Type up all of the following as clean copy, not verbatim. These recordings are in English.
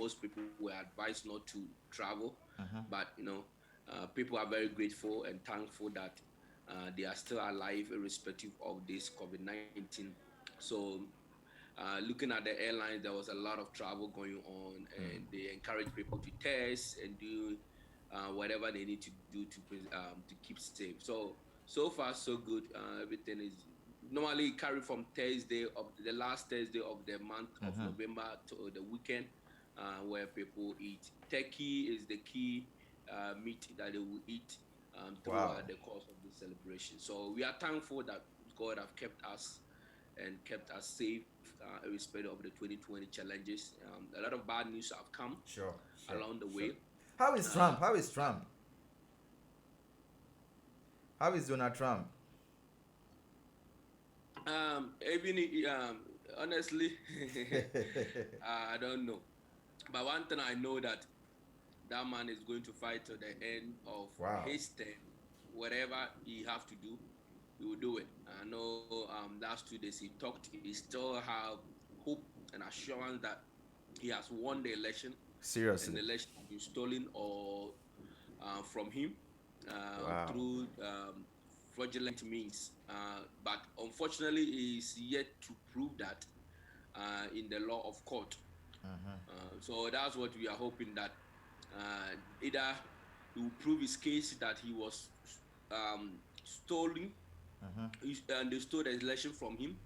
most people were advised not to travel. Uh-huh. But people are very grateful and thankful that they are still alive, irrespective of this COVID-19. So, looking at the airlines, there was a lot of travel going on, and they encourage people to test and do whatever they need to do to keep safe. So far so good. Everything is normally carry from Thursday of the last Thursday of the month of Uh-huh. November to the weekend, where people eat. Turkey is the key meat that they will eat Wow. throughout the course of this celebration. So we are thankful that God have kept us and kept us safe, irrespective of the 2020 challenges. A lot of bad news have come Sure, sure, along the sure. way. How is Uh, Trump? How is Trump? How is Donald Trump? Even honestly, I don't know. But one thing I know that man is going to fight to the end of Wow. his term. Whatever he have to do, he will do it. I know last 2 days he talked. He still have hope and assurance that he has won the election, and the Seriously. election has been stolen or from him Wow. through fraudulent means. But unfortunately, he is yet to prove that in the law of court. Uh-huh. So that's what we are hoping that either he will prove his case that he was stolen Uh-huh. and they stole the election from him,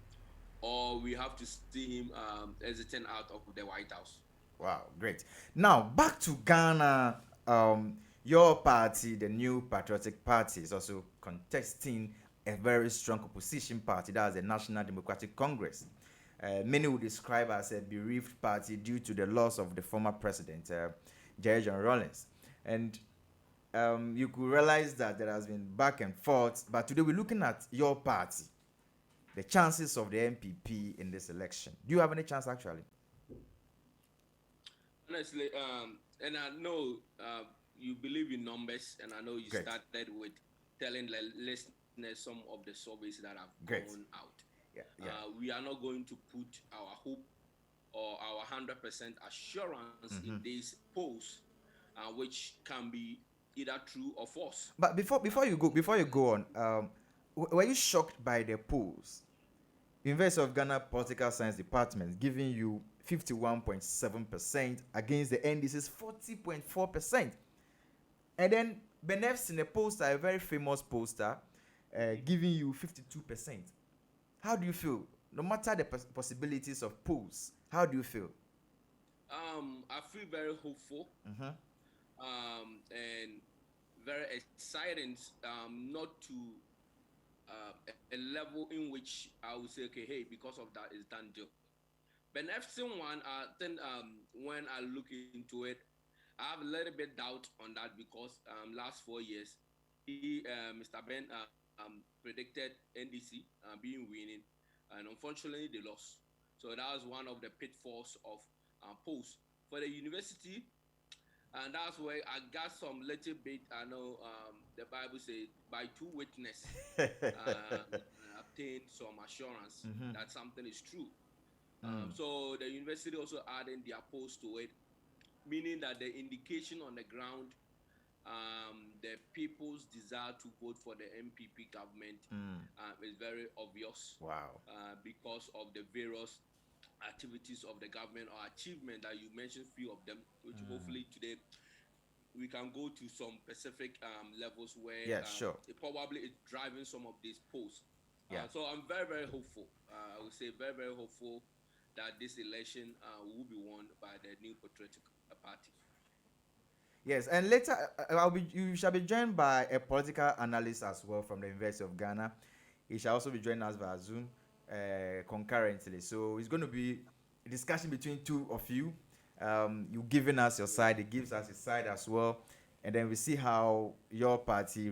or we have to see him exiting out of the White House. Wow, great. Now back to Ghana. Your party, the New Patriotic Party, is also contesting a very strong opposition party. That's the National Democratic Congress. Many would describe as a bereaved party due to the loss of the former president, Jerry John Rawlings. And you could realize that there has been back and forth. But today we're looking at your party, the chances of the NPP in this election. Do you have any chance actually? Honestly, and I know you believe in numbers, and I know you Great, started with telling the listeners some of the surveys that have gone great. out. Yeah, yeah. We are not going to put our hope or our 100% assurance in Mm-hmm. these polls, which can be either true or false. But before you go on, were you shocked by the polls? University of Ghana Political Science Department giving you 51.7% against the NDC's 40.4%, and then Benefs in a poster, a very famous poster, giving you 52%. How do you feel? No matter the possibilities of polls, how do you feel? I feel very hopeful Uh-huh. and very exciting, not to a level in which I would say, okay, hey, because of that, it's done deal. But FC one, I think when I look into it, I have a little bit doubt on that because last 4 years, Mr. Ben predicted NDC being winning, and unfortunately they lost. So that was one of the pitfalls of polls for the university, and that's where I got some little bit. I know the Bible says by two witness obtain some assurance Mm-hmm. that something is true. Mm. So the university also adding their post to it, meaning that the indication on the ground, the people's desire to vote for the NPP government Mm. is very obvious Wow. because of the various activities of the government or achievement that you mentioned few of them, which Mm. hopefully today we can go to some specific levels where Yeah, sure. it probably is driving some of these polls. Yeah. So I'm very, very hopeful. I would say very, very hopeful that this election will be won by the New Patriotic Party. Yes, and later you shall be joined by a political analyst as well from the University of Ghana. He shall also be joining us via Zoom concurrently. So it's going to be a discussion between two of you. You giving us your side, he gives us his side as well, and then we see how your party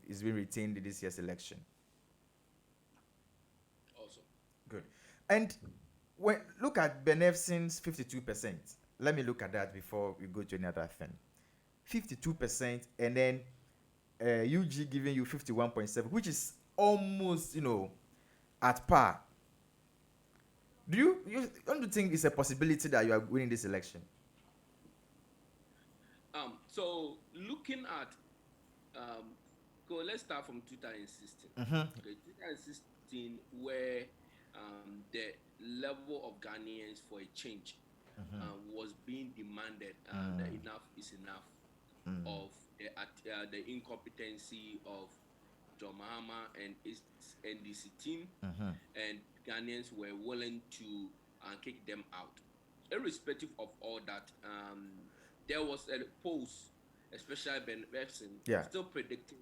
is being retained in this year's election. Awesome. Good. And when look at Benefsin's 52%. Let me look at that before we go to any other thing. 52%, and then UG giving you 51.7, which is almost, at par. Do you don't you think it's a possibility that you are winning this election? So looking at um, let's start from 2016. Mm-hmm. Okay, 2016, where the level of Ghanaians for a change was being demanded, that enough is enough of the incompetency of John Mahama and its NDC team, and Ghanaians were willing to kick them out. Irrespective of all that, there was a post, especially Ben Epson, Yeah. still predicting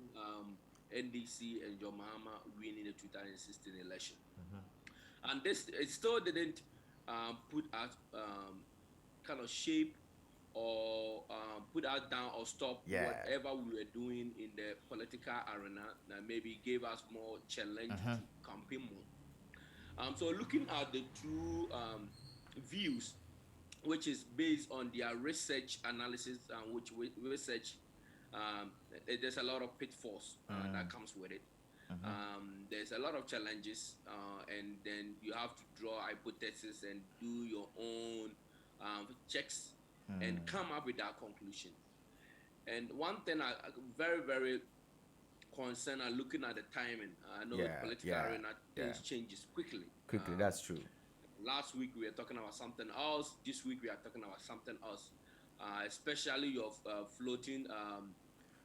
NDC and John Mahama winning the 2016 election. And this, it still didn't put us kind of shape or put us down or stop Yeah. whatever we were doing in the political arena, that maybe gave us more challenge to campaign more. So looking at the two views, which is based on their research analysis, which research, there's a lot of pitfalls that comes with it. There's a lot of challenges, and then you have to draw hypotheses and do your own checks and come up with that conclusion. And one thing I very very concerned are looking at the timing. I know Yeah. political Yeah. arena Yeah. things changes quickly. Quickly, that's true. Last week we were talking about something else. This week we are talking about something else. Especially your floating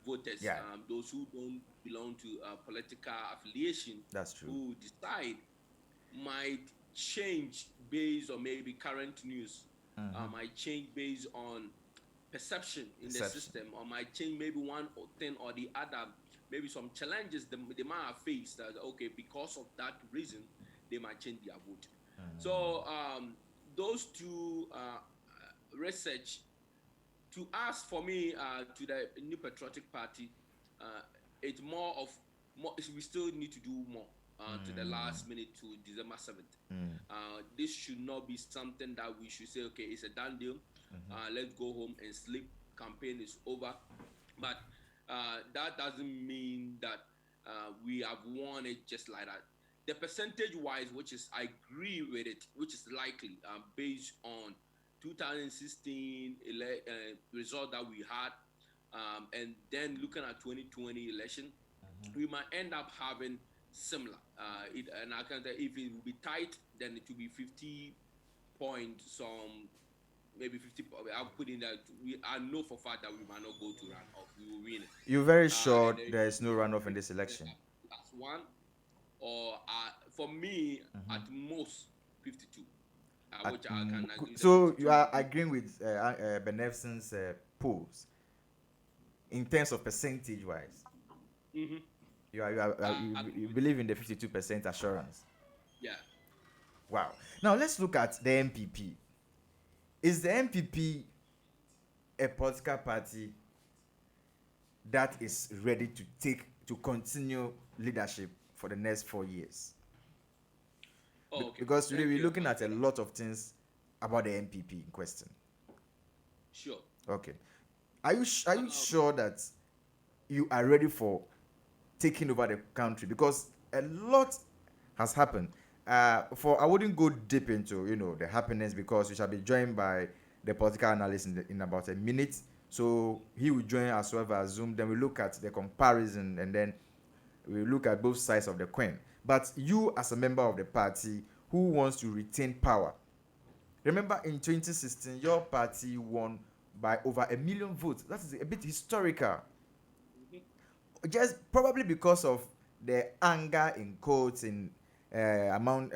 voters, Yeah, those who don't belong to political affiliation, that's true. who decide might change based on maybe current news, might change based on perception in the Perception. system, or might change maybe one thing or the other, maybe some challenges they might have faced, that okay, because of that reason they might change their vote. So those two research, to us, for me, to the New Patriotic Party, uh, it's more of more. We still need to do more to the last minute to December 7th. This should not be something that we should say, okay, it's a done deal. Let's go home and sleep. Campaign is over. But that doesn't mean that we have won it just like that. The percentage wise, which is, I agree with it, which is likely based on 2016 result that we had, and then looking at 2020 election, we might end up having similar. And I can tell, if it will be tight, then it will be 50 point some, maybe 50. I'll put in that I know for fact that we might not go to runoff. We will win it. You're very And sure then there is no runoff in this 50% election? plus one, or for me, at most 52, which I can agree with the So you 52. are agreeing with Benefson's polls in terms of percentage wise? Mm-hmm. You believe in the 52% assurance? Yeah. Wow. Now let's look at the NPP. Is the NPP a political party that is ready to continue leadership for the next 4 years? Oh, okay. Because today Thank we're you. looking at a lot of things about the NPP in question. Sure. Okay. Are you sure that you are ready for taking over the country? Because a lot has happened. For I wouldn't go deep into the happenings, because we shall be joined by the political analyst in about a minute. So he will join as well as Zoom. Then we look at the comparison, and then we look at both sides of the coin. But you, as a member of the party who wants to retain power, remember in 2016 your party won by over 1 million votes. That is a bit historical. Mm-hmm. Just probably because of the anger in quotes in among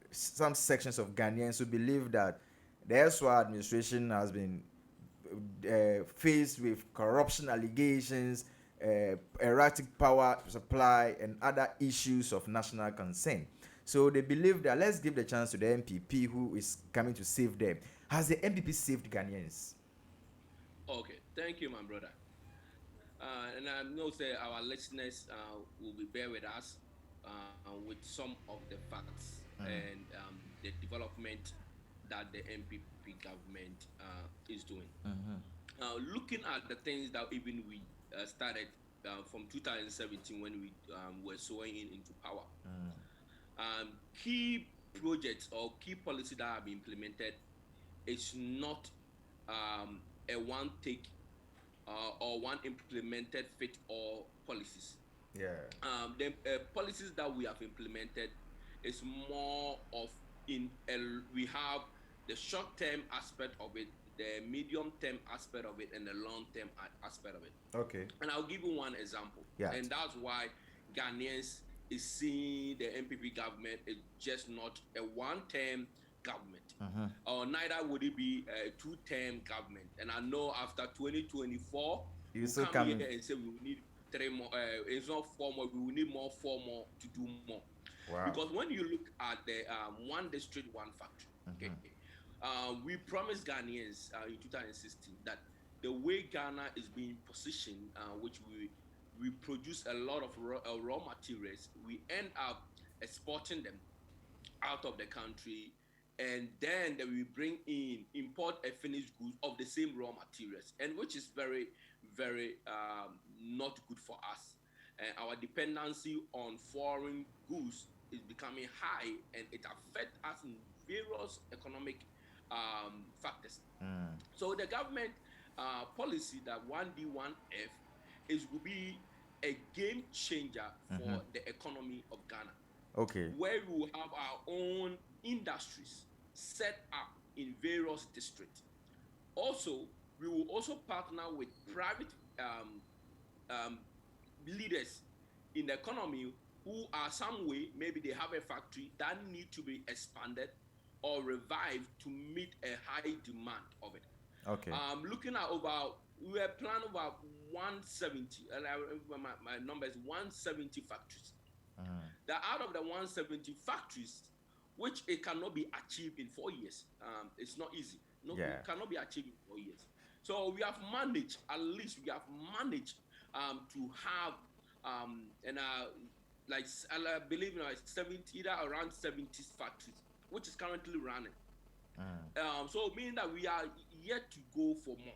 some sections of Ghanaians who believe that the Eswa administration has been faced with corruption allegations, erratic power supply, and other issues of national concern. So they believe that let's give the chance to the NPP, who is coming to save them. Has the NPP saved Ghanaians? Okay. Thank you, my brother. And I know say our listeners will be bear with us with some of the facts and the development that the NPP government is doing. Looking at the things that even we started from 2017, when we were sowing into power, key projects or key policy that have been implemented, it's not a one take or one implemented fit all policies. Yeah. The policies that we have implemented is more of we have the short term aspect of it, the medium term aspect of it, and the long term aspect of it. Okay. And I'll give you one example, Yeah. and that's why Ghanaians is seeing the NPP government is just not a one-term government, Uh-huh. or neither would it be a two-term government. And I know after 2024, You we'll so come here coming. and say we will need three more. It's not four more. We will need more, four more to do more. Wow. Because when you look at the one district, one factory, okay, we promised Ghanaians in 2016 that the way Ghana is being positioned, which we produce a lot of raw materials, we end up exporting them out of the country, and then we bring in import a finished goods of the same raw materials, and which is very very not good for us. And our dependency on foreign goods is becoming high, and it affects us in various economic factors. Mm. So the government policy that 1D1F is will be a game changer Mm-hmm. for the economy of Ghana, Okay. where we will have our own industries set up in various districts. Also, we will also partner with private um, um, leaders in the economy who are some way, maybe they have a factory that need to be expanded or revived to meet a high demand of it. Okay. Looking at we were planning about 170, and my number is 170 factories. Mm. That out of the 170 factories, which it cannot be achieved in 4 years, it's not easy. No, Yeah. it cannot be achieved in 4 years. So we have managed, at least we have managed to have and like I believe like 70, either around 70 factories, which is currently running. Mm. So meaning that we are yet to go for more.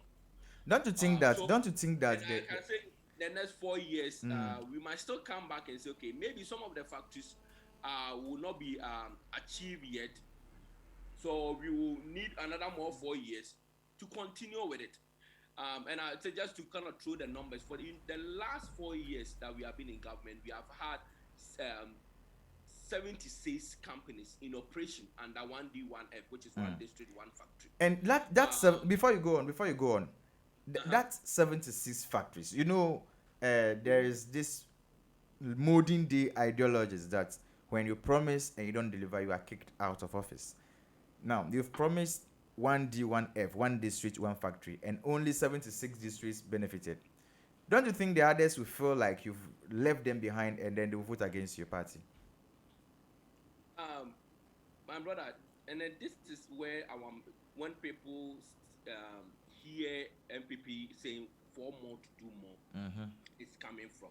Don't you think that? So, Don't you think and that I can say the next 4 years, mm. we might still come back and say, okay, maybe some of the factories will not be achieved yet. So we will need another more 4 years to continue with it. And I say just to kind of throw the numbers for the last 4 years that we have been in government, we have had um, 76 companies in operation under 1D1F, which is one Mm. district, one factory. And that's Um, before you go on. Before you go on, uh-huh. that's 76 factories. There is this modern day ideologies that when you promise and you don't deliver, you are kicked out of office. Now you've promised 1D, 1F, one district, one factory, and only 76 districts benefited. Don't you think the others will feel like you've left them behind and then they will vote against your party? um, my brother, and then this is where our when people hear MPP saying for more to do more, Mm-hmm. it's coming from.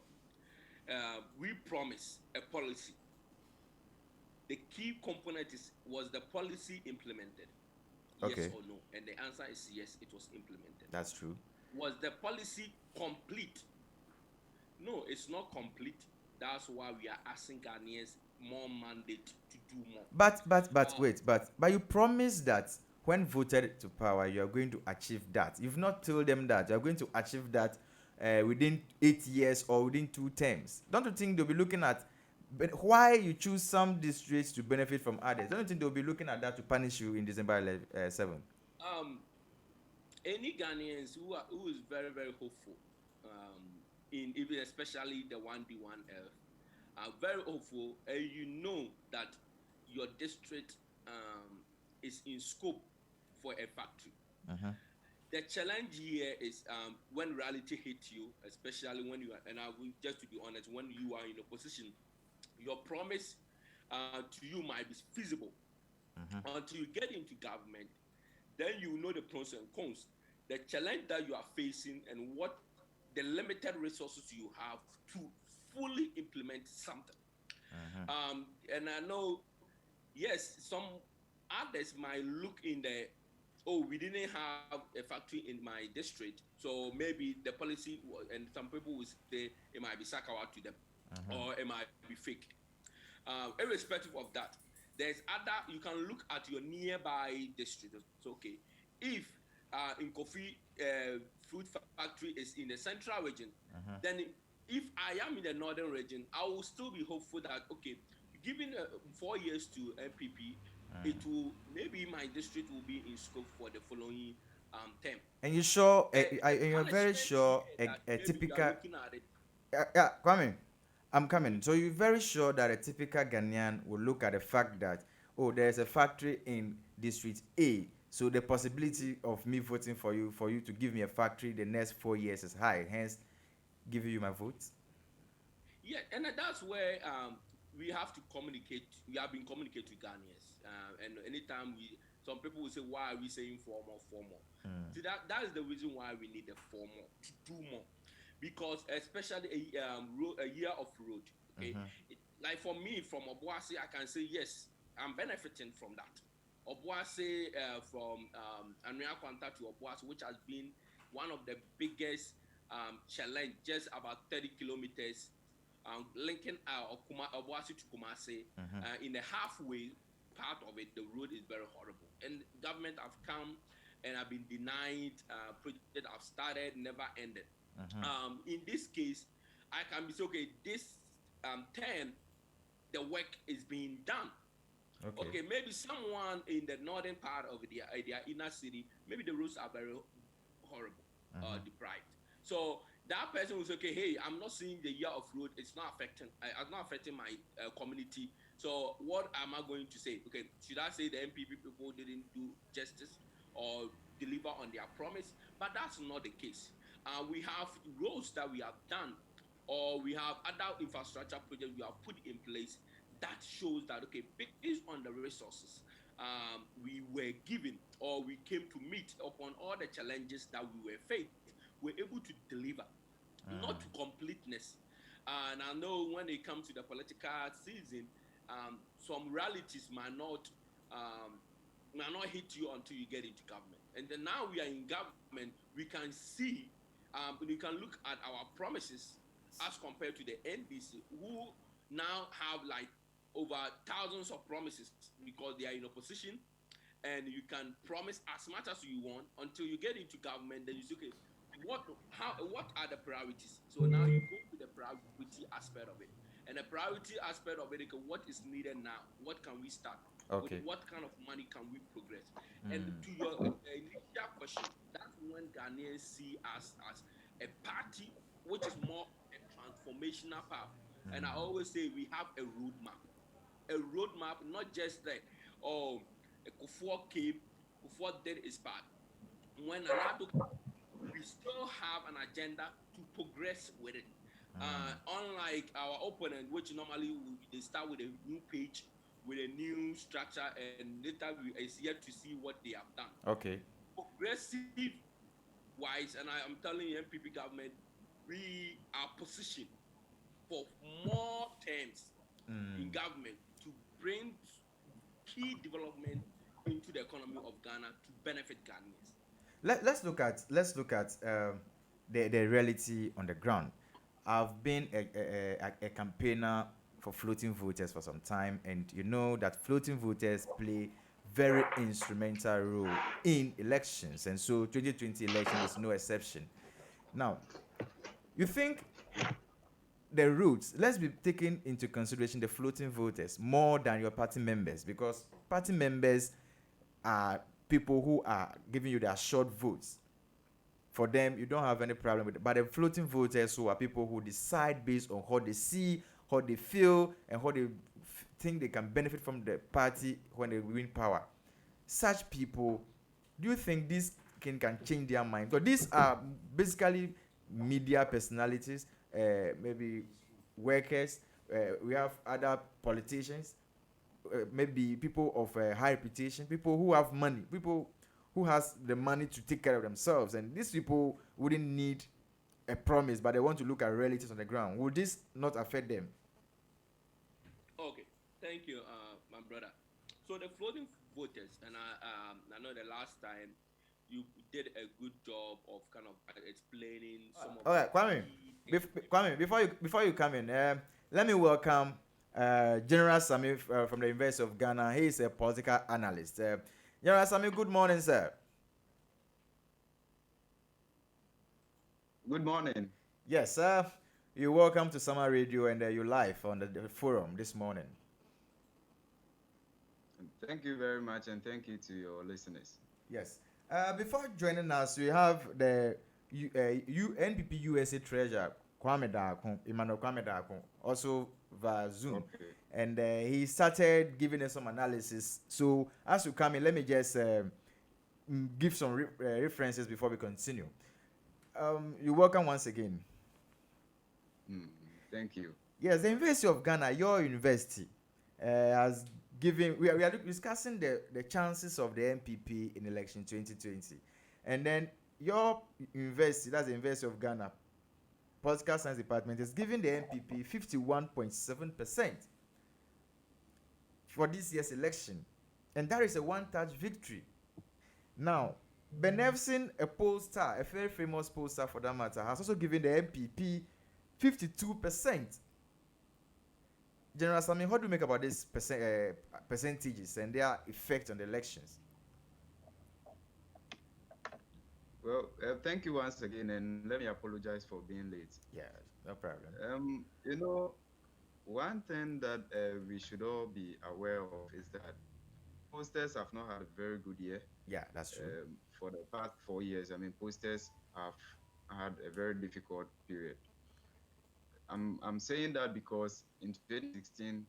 We promise a policy. The key component is, was the policy implemented? Yes Okay, or no? And the answer is yes, it was implemented. that's true. Was the policy complete? No, it's not complete. That's why we are asking Ghanaians more mandate to do more. But Uh, wait, but you promised that when voted to power, you are going to achieve that. You've not told them that you are going to achieve that within 8 years or within 2 terms. Don't you think they'll be looking at why you choose some districts to benefit from others? Don't you think they'll be looking at that to punish you in December 7th? um, any Ghanaians who is very very hopeful, in even especially the 1D1F, are very hopeful, and you know that your district is in scope for a factory. Uh-huh. The challenge here is when reality hits you, especially when you are, and I will just to be honest, when you are in a position, your promise to you might be feasible Uh-huh. until you get into government. Then you know the pros and cons, the challenge that you are facing, and what the limited resources you have to fully implement something. Uh-huh. And I know, yes, some others might look in the, oh, we didn't have a factory in my district, so maybe the policy, and some people will say it might be sakawa to them, Uh-huh. or it might be fake. Irrespective of that, there's other, you can look at your nearby district. It's okay if in coffee fruit factory is in the central region, Uh-huh. then if I am in the northern region, I will still be hopeful that okay, given 4 years to NPP, it will maybe my district will be in scope for the following term. And you sure? The And you're very punishment sure here that a maybe you are typical. looking at it. Yeah, Kwame, I'm coming. So you're very sure that a typical Ghanaian will look at the fact that, oh, there's a factory in District A, so the possibility of me voting for you to give me a factory the next 4 years is high. Hence, giving you my vote. Yeah, and that's where we have to communicate. We have been communicating to Ghanaians, and anytime some people will say, "Why are we saying four more, four more?" Mm. See, that is the reason why we need the four more to do more, because especially a year of road. Okay, Mm-hmm. like for me from Obuasi, I can say yes, I'm benefiting from that. Obuasi from Anria Kwanta to Obuasi, which has been one of the biggest challenge, just about 30 kilometers linking Obuasi to Kumasi. Mm-hmm. In the halfway part of it, the road is very horrible. And government have come and have been denied. Project have started, never ended. Mm-hmm. In this case, I can be say, okay, this turn, the work is being done. Okay. Okay, maybe someone in the northern part of their inner city, maybe the roads are very horrible or Mm-hmm. deprived. So that person will say, okay, hey, I'm not seeing the year of road. It's not affecting my community. So what am I going to say? Okay, should I say the NPP people didn't do justice or deliver on their promise? But that's not the case. We have roads that we have done, or we have other infrastructure projects we have put in place that shows that okay, based on the resources we were given or we came to meet upon all the challenges that we were faced, we're able to deliver, not Mm. to completeness. And I know when it comes to the political season, some realities um, might not hit you until you get into government. And then now we are in government, we can see, we can look at our promises as compared to the NDC, who now have like over thousands of promises because they are in opposition, and you can promise as much as you want until you get into government. Then you say, okay, what are the priorities? So now you go to the priority aspect of it, and the priority aspect of it, okay, what is needed now? What can we start with? Okay. What kind of money can we progress? And Mm. to your initial question, that's when Ghanaians see us as a party which is more a transformational path. And I Mm. always say we have a roadmap, not just like, oh, Kufuor came, Kufuor did his part. When Anado, we still have an agenda to progress with it. Mm. Unlike our opponent, which normally they start with a new page, with a new structure, and later we is yet to see what they have done. Okay. Progressive wise, and I am telling you, NPP government, we are positioned for more terms in Mm. government to bring key development into the economy of Ghana to benefit Ghanaians. Let's look at the reality on the ground. I've been a campaigner for floating voters for some time, and you know that floating voters play very instrumental role in elections, and so 2020 election is no exception. Now, you think the roots, let's be taking into consideration the floating voters more than your party members, because party members are people who are giving you their short votes. For them, you don't have any problem with it. But the floating voters, who are people who decide based on how they see, how they feel, and how they think they can benefit from the party when they win power. Such people, do you think this can change their mind? Because these are basically media personalities, maybe workers. We have other politicians, maybe people of high reputation, people who have money, people who has the money to take care of themselves, and these people wouldn't need a promise, but they want to look at realities on the ground. Would this not affect them? Okay, thank you, my brother. So the floating voters, and I know the last time you did a good job of kind of explaining some of All the right, Kwame. key things. Kwame, before you come in, let me welcome General Sammy from the University of Ghana. He is a political analyst. General Sammy, good morning, sir. Good morning. Yes, sir. You're welcome to Summer Radio and you're live on the forum this morning. And thank you very much, and thank you to your listeners. Yes. Before joining us, we have the NPP USA Treasurer Kwame Darko, Emmanuel Kwame Darko, also via Zoom. Okay. And he started giving us some analysis. So, as you come in, let me just give some references before we continue. You're welcome once again. Thank you. Yes, the University of Ghana, your university, has given. We are discussing the chances of the NPP in election 2020, and then your university, that's the University of Ghana, Political Science Department, is giving the NPP 51.7% for this year's election, and that is a one-touch victory. Now, Benevsin, a pollster, a very famous pollster for that matter, has also given the NPP 52%. General Sammy, how do you make about these percentages and their effect on the elections? Well, thank you once again, and let me apologize for being late. Yeah, no problem. You know, one thing that we should all be aware of is that posters have not had a very good year Yeah, that's true. for the past 4 years. I mean, posters have had a very difficult period. I'm saying that because in 2016,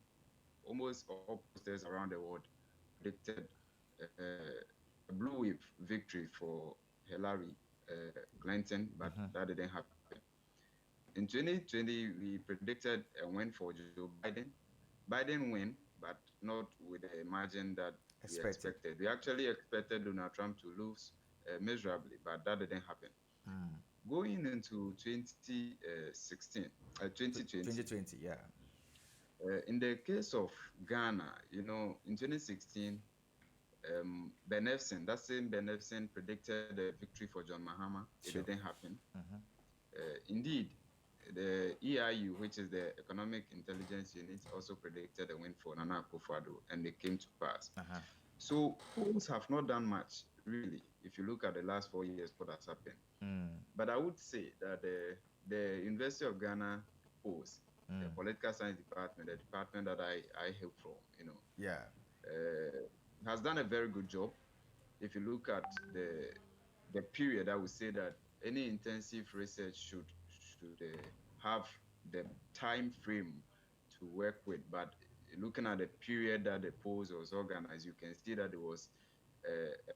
almost all posters around the world predicted a blue wave victory for Hillary Clinton, but that didn't happen. In 2020, we predicted a win for Joe Biden. Biden win, but not with the margin that we Expected. expected. We actually expected Donald Trump to lose miserably, but that didn't happen. Going into 2020, 2020, yeah. in the case of Ghana, in 2016, that same Benefsin predicted a victory for John Mahama. It Sure. didn't happen. Indeed, the EIU, which is the Economic Intelligence Unit, also predicted a win for Nana Akufo-Addo, and it came to pass. So polls have not done much, really, if you look at the last 4 years, what has happened. But I would say that the University of Ghana polls, the Political Science Department, the department that I hail from, Yeah. has done a very good job. If you look at the period, I would say that any intensive research should have the time frame to work with. But looking at the period that the polls was organized, you can see that it was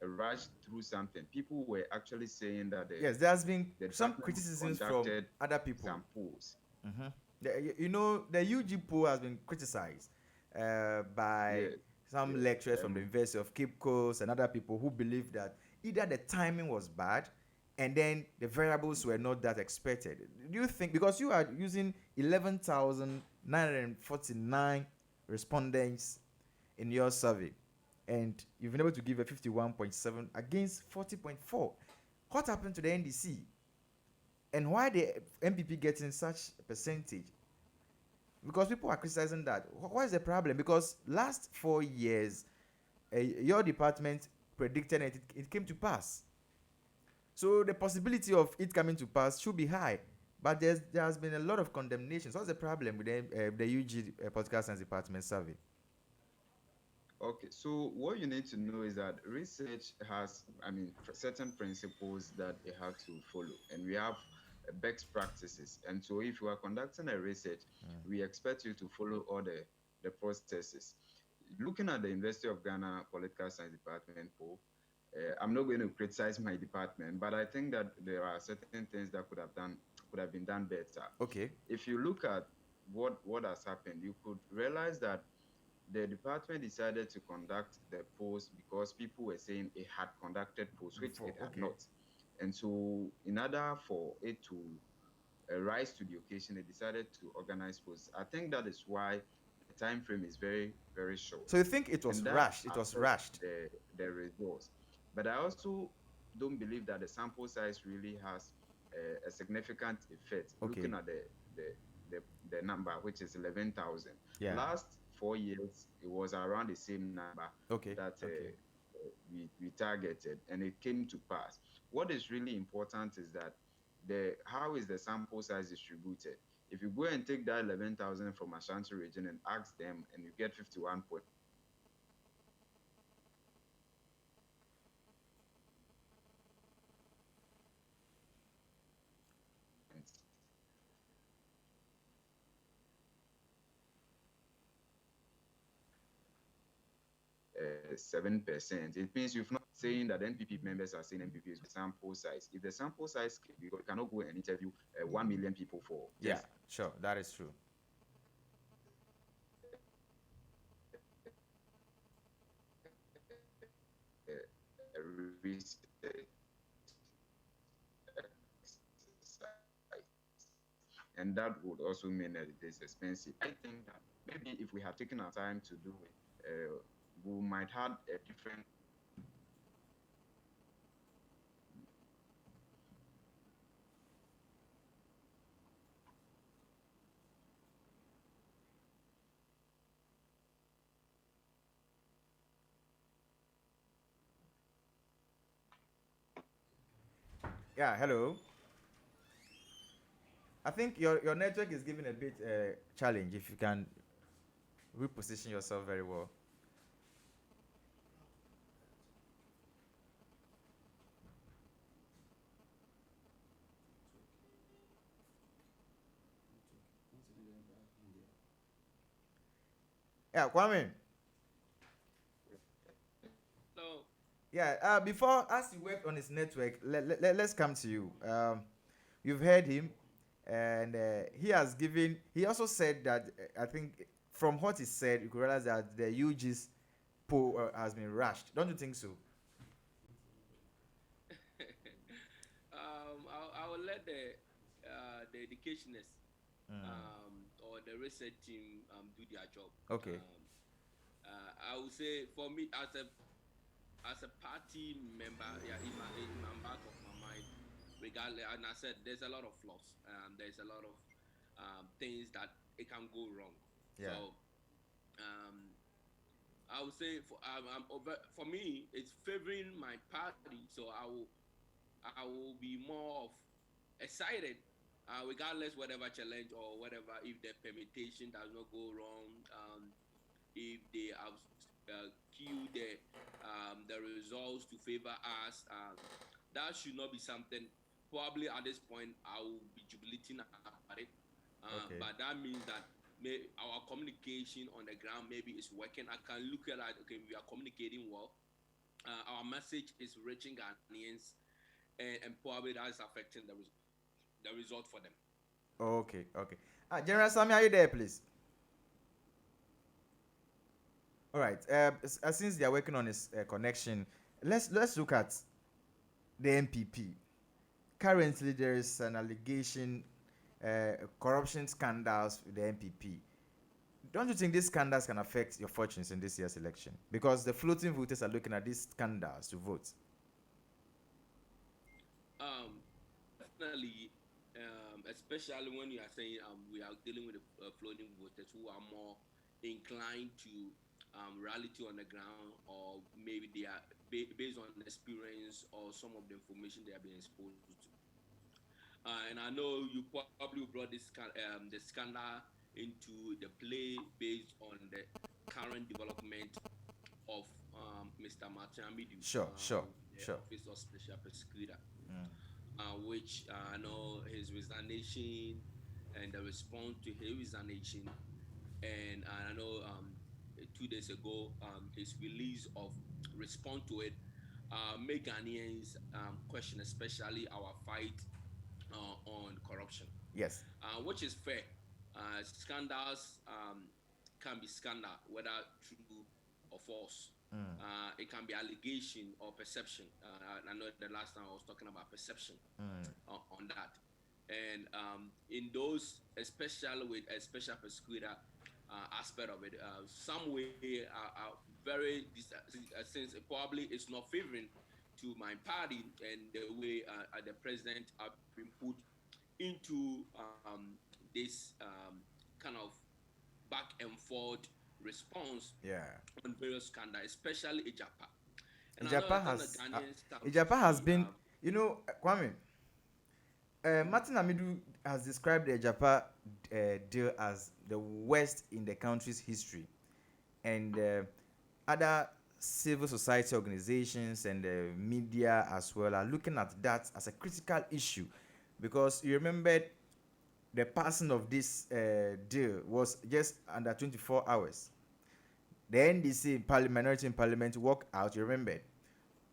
a rush through something. People were actually saying that Yes, there has been the some department criticisms from conducted other people. some polls. The UG poll has been criticized by Yes, some yes. lecturers from the University of Cape Coast and other people who believe that either the timing was bad and then the variables were not that expected. Do you think, because you are using 11,949 respondents in your survey and you've been able to give a 51.7 against 40.4, what happened to the NDC? And why the MPP getting such a percentage? Because people are criticizing that. What is the problem? Because last 4 years, your department predicted and it came to pass. So the possibility of it coming to pass should be high. But there has been a lot of condemnations. What's the problem with the UG Political Science Department survey? Okay, so what you need to know is that research has, certain principles that it has to follow, and we have best practices. And so, if you are conducting a research, we expect you to follow all the processes. Looking at the University of Ghana Political Science Department poll, I'm not going to criticize my department, but I think that there are certain things that could have been done better. Okay. If you look at what has happened, you could realize that the department decided to conduct the polls because people were saying it had conducted polls, which it had not. And so, in order for it to rise to the occasion, it decided to organize polls. I think that is why the time frame is very, very short. So you think it was rushed? It was rushed. The results. But I also don't believe that the sample size really has a significant effect. Looking at the number, which is 11,000. Yeah. Last 4 years, it was around the same number that we targeted, and it came to pass. What is really important is that how is the sample size distributed? If you go and take that 11,000 from Ashanti region and ask them, and you get 51.5%, seven percent. It means you've not saying that NPP members are saying NPP is sample size. If the sample size, because you cannot go and interview 1 million people for Yeah, just sure, that is true. And that would also mean that it is expensive. I think that maybe if we had taken our time to do it, we might have a different. Yeah, hello. I think your network is giving a bit challenge. If you can reposition yourself very well. Yeah, Kwame. So Yeah, before, as you worked on his network, let's come to you. You've heard him, and he also said that, I think, from what he said, you could realize that the UG's poll has been rushed. Don't you think so? I will let the educationists Mm. or the research team do their job. Okay. I would say for me as a party member, yeah, in my back of my mind, regardless, and I said there's a lot of flaws. There's a lot of things that it can go wrong. Yeah. So um, I would say for me, it's favoring my party. So I will be more of excited, regardless whatever challenge or whatever. If the permutation does not go wrong, if they have queued the results to favor us, that should not be something. Probably at this point, I will be jubilating about it. Okay. But that means that our communication on the ground maybe is working. I can look at it. Okay, we are communicating well. Our message is reaching Ghanaians, and probably that is affecting the result for them. Okay. Okay. General Sammy, are you there, please? All right. Since they are working on his connection, let's look at the NPP. Currently, there is an allegation, corruption scandals with the NPP. Don't you think these scandals can affect your fortunes in this year's election? Because the floating voters are looking at these scandals to vote. Definitely, especially when you are saying we are dealing with floating voters who are more inclined to reality on the ground, or maybe they are based on experience or some of the information they are being exposed to. And I know you probably brought the scandal into the play based on the current development of Mr. Martin Amidu, Sure, sure, the sure. Office of Special Prosecutor, Mm. which I know his resignation and the response to his resignation, and I know 2 days ago his release of response to it, make Ghanaians question, especially our fight on corruption, Yes. which is fair. Scandals can be scandal, whether true or false. Mm. It can be allegation or perception. I know the last time I was talking about perception Mm. on that. And in those, especially with a special prosecutor aspect of it, some way are since it probably is not favoring to my party, and the way the president have been put into this kind of back and forth response Yeah. on various scandals, especially Ijapa. And I know Ijapa some of the has Ghanaians have Ijapa has seen been, Kwame. Martin Amidu has described the Japa deal as the worst in the country's history, and other civil society organizations and the media as well are looking at that as a critical issue, because you remembered the passing of this deal was just under 24 hours. The NDC in minority in parliament walked out, you remember,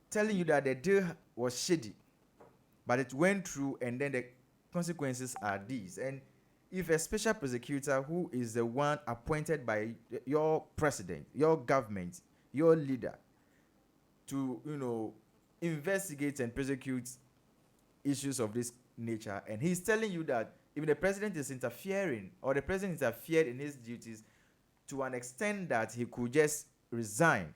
telling you that the deal was shady, but it went through, and then the consequences are these. And if a special prosecutor who is the one appointed by your president, your government, your leader, to investigate and prosecute issues of this nature, and he's telling you that if the president is interfering, or the president interfered in his duties to an extent that he could just resign,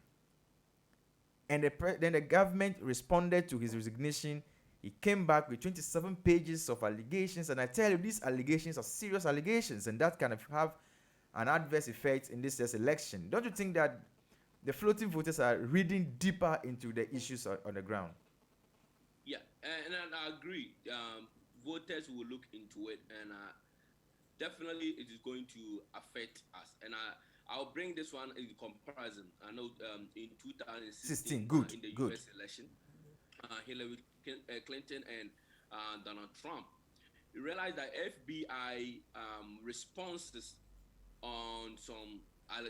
and then the government responded to his resignation. He came back with 27 pages of allegations, and I tell you, these allegations are serious allegations, and that can have an adverse effect in this year's election. Don't you think that the floating voters are reading deeper into the issues on the ground? Yeah, and I agree. Voters will look into it, and definitely it is going to affect us. And I'll bring this one in comparison. I know in 2016 good, in the good. U.S. election, Hillary Clinton and Donald Trump, you realize that FBI responses on some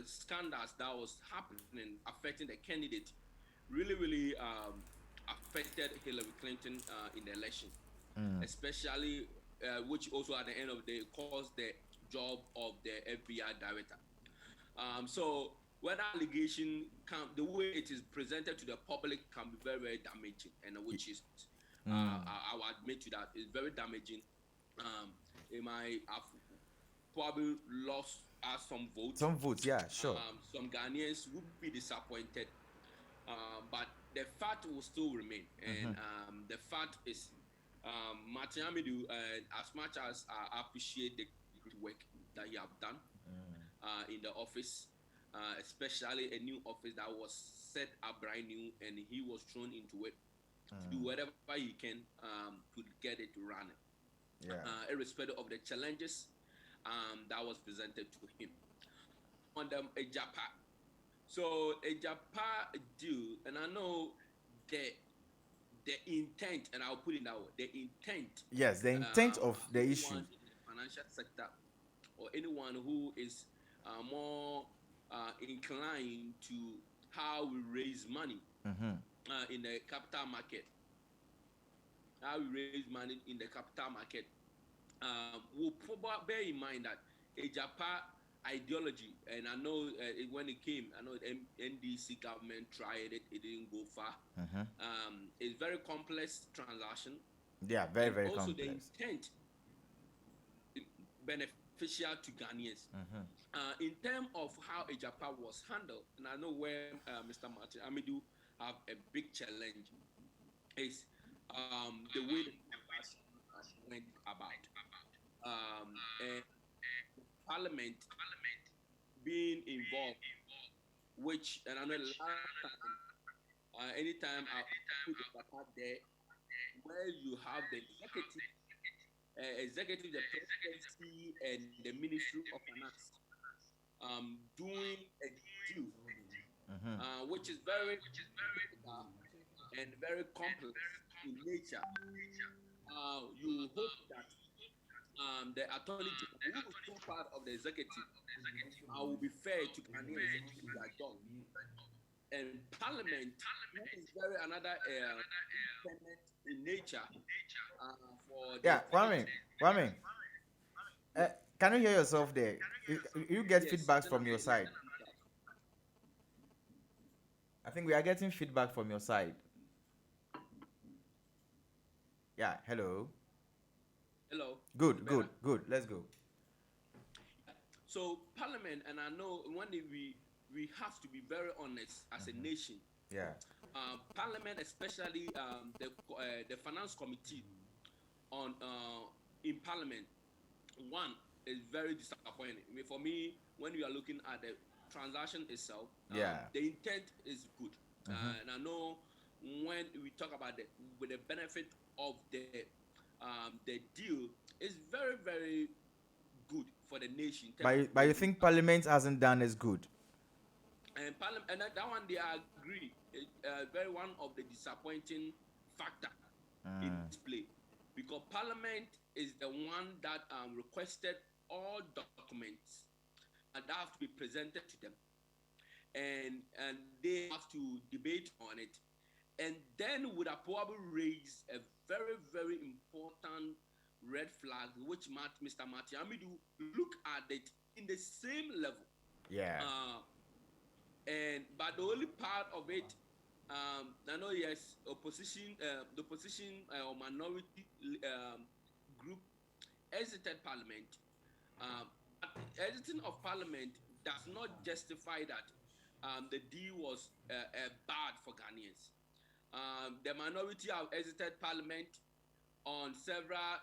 scandals that was happening affecting the candidate really affected Hillary Clinton in the election, especially which also at the end of the day caused the job of the FBI director. So when allegation the way it is presented to the public can be very damaging, and which is I will admit to that is very damaging. It might have probably lost us some votes. Some votes, yeah, sure. Some Ghanaians would be disappointed, but the fact will still remain. And the fact is, Martin Amidu, as much as I appreciate the good work that he have done in the office, especially a new office that was set up brand new, and he was thrown into it to do whatever he can to get it running, irrespective of the challenges that was presented to him. On the Ejapa, so Ejapa deal, and I know the intent, and I'll put it that way, the intent. Yes, the intent of the issue. In the financial sector, or anyone who is more inclined to how we raise money in the capital market, how we raise money in the capital market, will probably bear in mind that a Japan ideology, and I know when it came, I know the NDC government tried it, it didn't go far. It's very complex transaction. Yeah, very, very also complex. Also the intent beneficial to Ghanaians. In terms of how a Japan was handled, and I know where Mr. Martin Amidu have a big challenge, is the way the transaction went about. And Parliament being involved, which, and I know last time, anytime I put the part there, where you have the executive, the presidency, and the Ministry of Finance doing a deal, which is very and very complex in nature. You hope that the attorney general, who is still part of the executive, will be fair to Ghanaians to their job. And Parliament, which is very another independent in nature, for Kwame, can you hear yourself there? You get feedback from your side. I think we are getting feedback from your side. Yeah, hello. Hello. Good. Let's go. So Parliament, and I know when we have to be very honest as a nation. Yeah. Parliament, especially the Finance Committee on in Parliament, one is very disappointing. I mean, for me, when you are looking at the transaction itself, the intent is good, and I know when we talk about with the benefit of the the deal is very, very good for the nation in terms of But you bringing think Parliament hasn't done as good? and parliament, and that one they agree. Very one of the disappointing factor in this play, because Parliament is the one that requested all documents that have to be presented to them, and they have to debate on it, and then would have probably raised a very, very important red flag, which Mr. Martin Amidu look at it in the same level. Yeah. Uh, and but the only part of it, I know yes, opposition, the opposition or minority group exited parliament. But exiting of parliament does not justify that the deal was bad for Ghanaians. The minority have exited parliament on several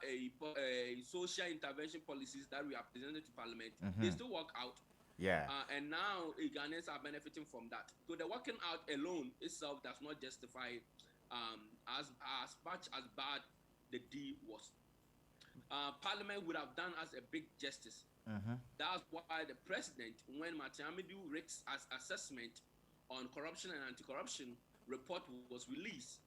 social intervention policies that we are presented to parliament. They still work out. Yeah. And now Ghanaians are benefiting from that. So the working out alone itself does not justify as much as bad the deal was. Parliament would have done us a big justice. That's why the president, when Martin Amidu Rick's assessment on corruption and anti-corruption report was released,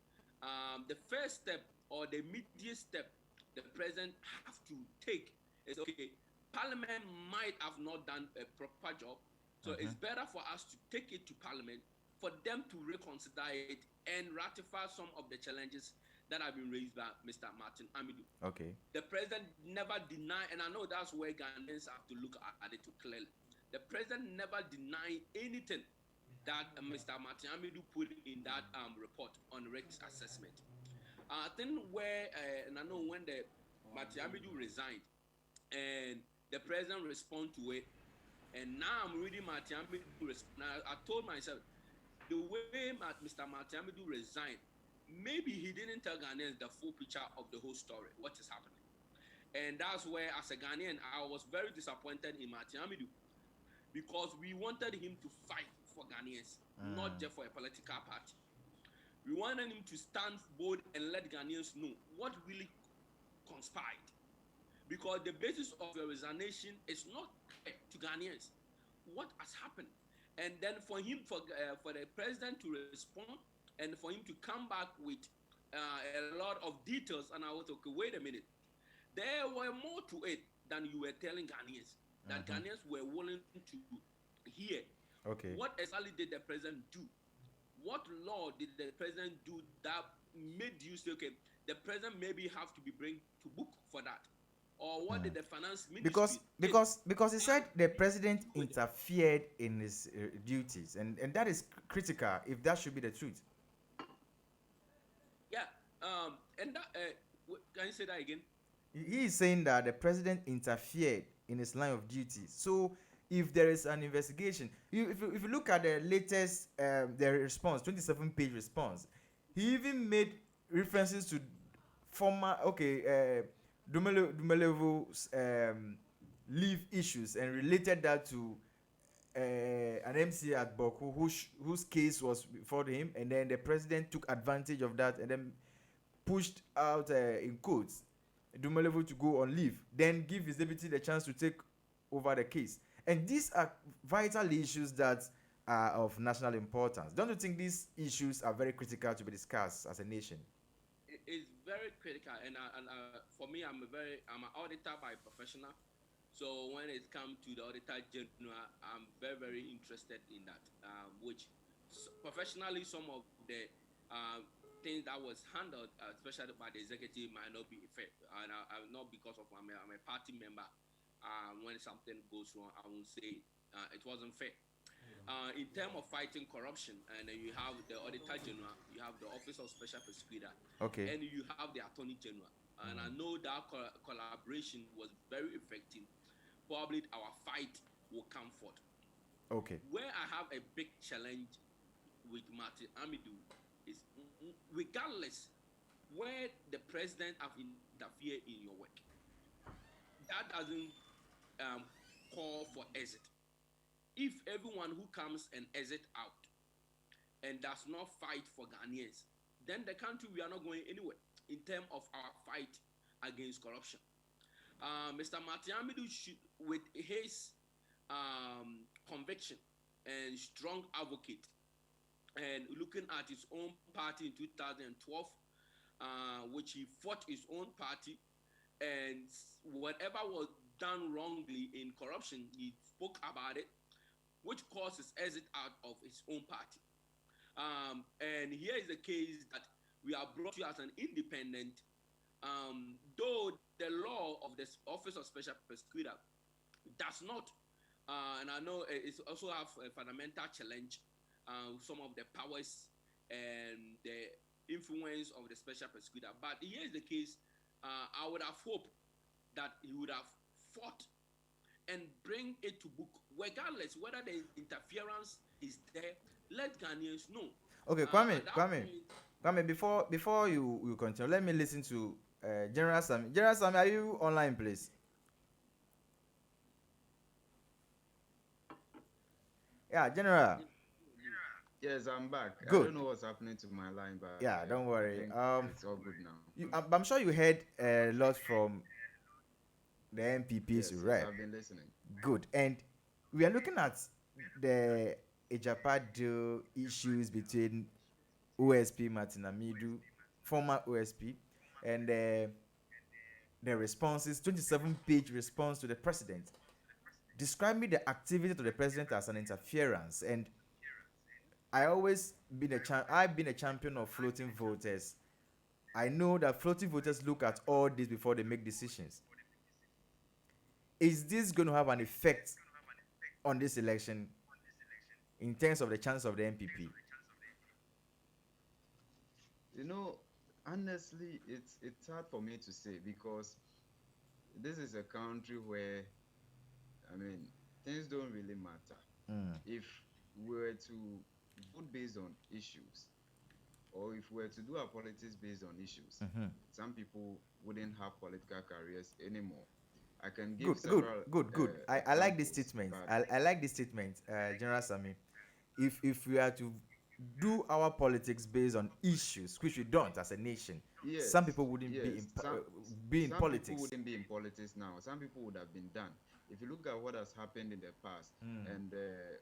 the first step or the immediate step the president have to take is, okay, Parliament might have not done a proper job, so it's better for us to take it to Parliament for them to reconsider it and ratify some of the challenges that have been raised by Mr. Martin Amidu. Okay. The president never denied, and I know that's where Ghanaians have to look at it clearly. The president never denied anything that Mr. Martin Amidu put in that report on Rick's assessment. I think where, and I know when the Martin Amidu resigned, and the president responded to it, and now I'm reading Martin Amidu respond. I told myself, the way Mr. Martin Amidu resigned, maybe he didn't tell Ghanaians the full picture of the whole story, what is happening. And that's where, as a Ghanaian, I was very disappointed in Martin Amidu, because we wanted him to fight for Ghanaians, not just for a political party. We wanted him to stand bold and let Ghanaians know what really conspired. Because the basis of your resignation is not clear to Ghanaians. What has happened? And then for the president to respond and for him to come back with a lot of details, and I was okay, wait a minute. There were more to it than you were telling Ghanaians, that Ghanaians were willing to hear. Okay. What exactly did the president do? What law did the president do that made you say, okay, the president maybe have to be bring to book for that? Or what did the finance ministry because he said the president interfered in his duties, and that is critical if that should be the truth. Yeah, and that can you say that again? He is saying that the president interfered in his line of duty. So if there is an investigation, if you look at the latest the response, 27-page response, he even made references to former Dumelevu's leave issues and related that to an MC at Boku whose case was before him, and then the president took advantage of that and then pushed out in quotes Dumelevu to go on leave, then give his deputy the chance to take over the case. And these are vital issues that are of national importance. Don't you think these issues are very critical to be discussed as a nation? It's very critical, and for me, I'm an auditor by professional. So when it comes to the auditor general, I'm very, very interested in that. Which professionally, some of the things that was handled, especially by the executive, might not be fair, and not because of I'm a party member. When something goes wrong, I won't say it wasn't fair. In terms of fighting corruption, and then you have the Auditor General, you have the Office of Special Prosecutor, Okay. and you have the Attorney General. And I know that collaboration was very effective. Probably our fight will come forth. Okay. Where I have a big challenge with Martin Amidu is, regardless where the president have interfered in your work, that doesn't call for exit. If everyone who comes and exit out and does not fight for Ghanaians, then the country, we are not going anywhere in terms of our fight against corruption. Mr. Matiamidu should, with his conviction and strong advocate, and looking at his own party in 2012, which he fought his own party, and whatever was done wrongly in corruption, he spoke about it, which caused his exit out of his own party. And here is the case that we are brought to you as an independent, though the law of the Office of Special Prosecutor does not, and I know it also have a fundamental challenge, some of the powers and the influence of the special prosecutor. But here is the case. I would have hoped that he would have fought and bring it to book, regardless whether the interference is there. Let Ghanaians know. Okay, Kwame. Before you continue, let me listen to General Sammy. General Sammy, are you online, please? Yeah, General. Yes, I'm back. Good. I don't know what's happening to my line, but yeah, don't worry. it's all good now. I'm sure you heard a lot from the NPP's Yes, rep. I've been listening. Good. And we are looking at the Ejapado issues between OSP Martin Amidu, former OSP, and the responses, 27-page response to the president, describing the activity of the president as an interference. And I've been a champion of floating voters. I know that floating voters look at all this before they make decisions. Is this going to have an effect on this election in terms of the chance of the NPP? You know, honestly, it's hard for me to say because this is a country where, I mean, things don't really matter. If we were to vote based on issues, or if we were to do our politics based on issues, some people wouldn't have political careers anymore. I can give good. I like this statement. I like this statement, General Sammy. If we are to do our politics based on issues, which we don't as a nation, yes, some people wouldn't be in some politics. People wouldn't be in politics now. Some people would have been done. If you look at what has happened in the past and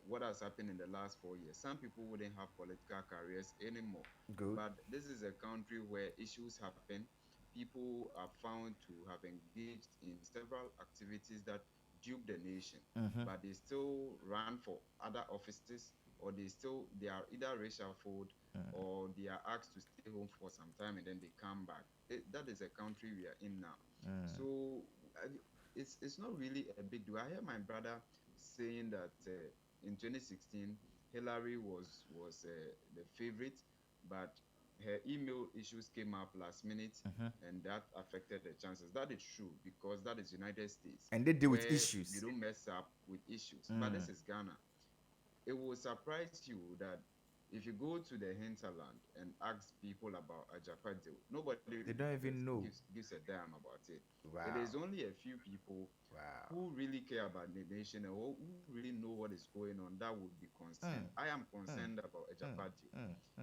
what has happened in the last 4 years, some people wouldn't have political careers anymore. Good. But this is a country where issues happen. People are found to have engaged in several activities that dupe the nation, but they still run for other offices, or they are either reshuffled or they are asked to stay home for some time and then they come back. That is a country we are in now. So it's not really a big deal. I hear my brother saying that in 2016 Hillary was the favorite, but her email issues came up last minute and that affected the chances. That is true because that is United States. And they deal with issues. You don't mess up with issues. But this is Ghana. It will surprise you that if you go to the hinterland and ask people about Ajapado, nobody they don't even know gives a damn about it. Wow. It is only a few people who really care about the nation and who really know what is going on that would be concerned. I am concerned about Ajapado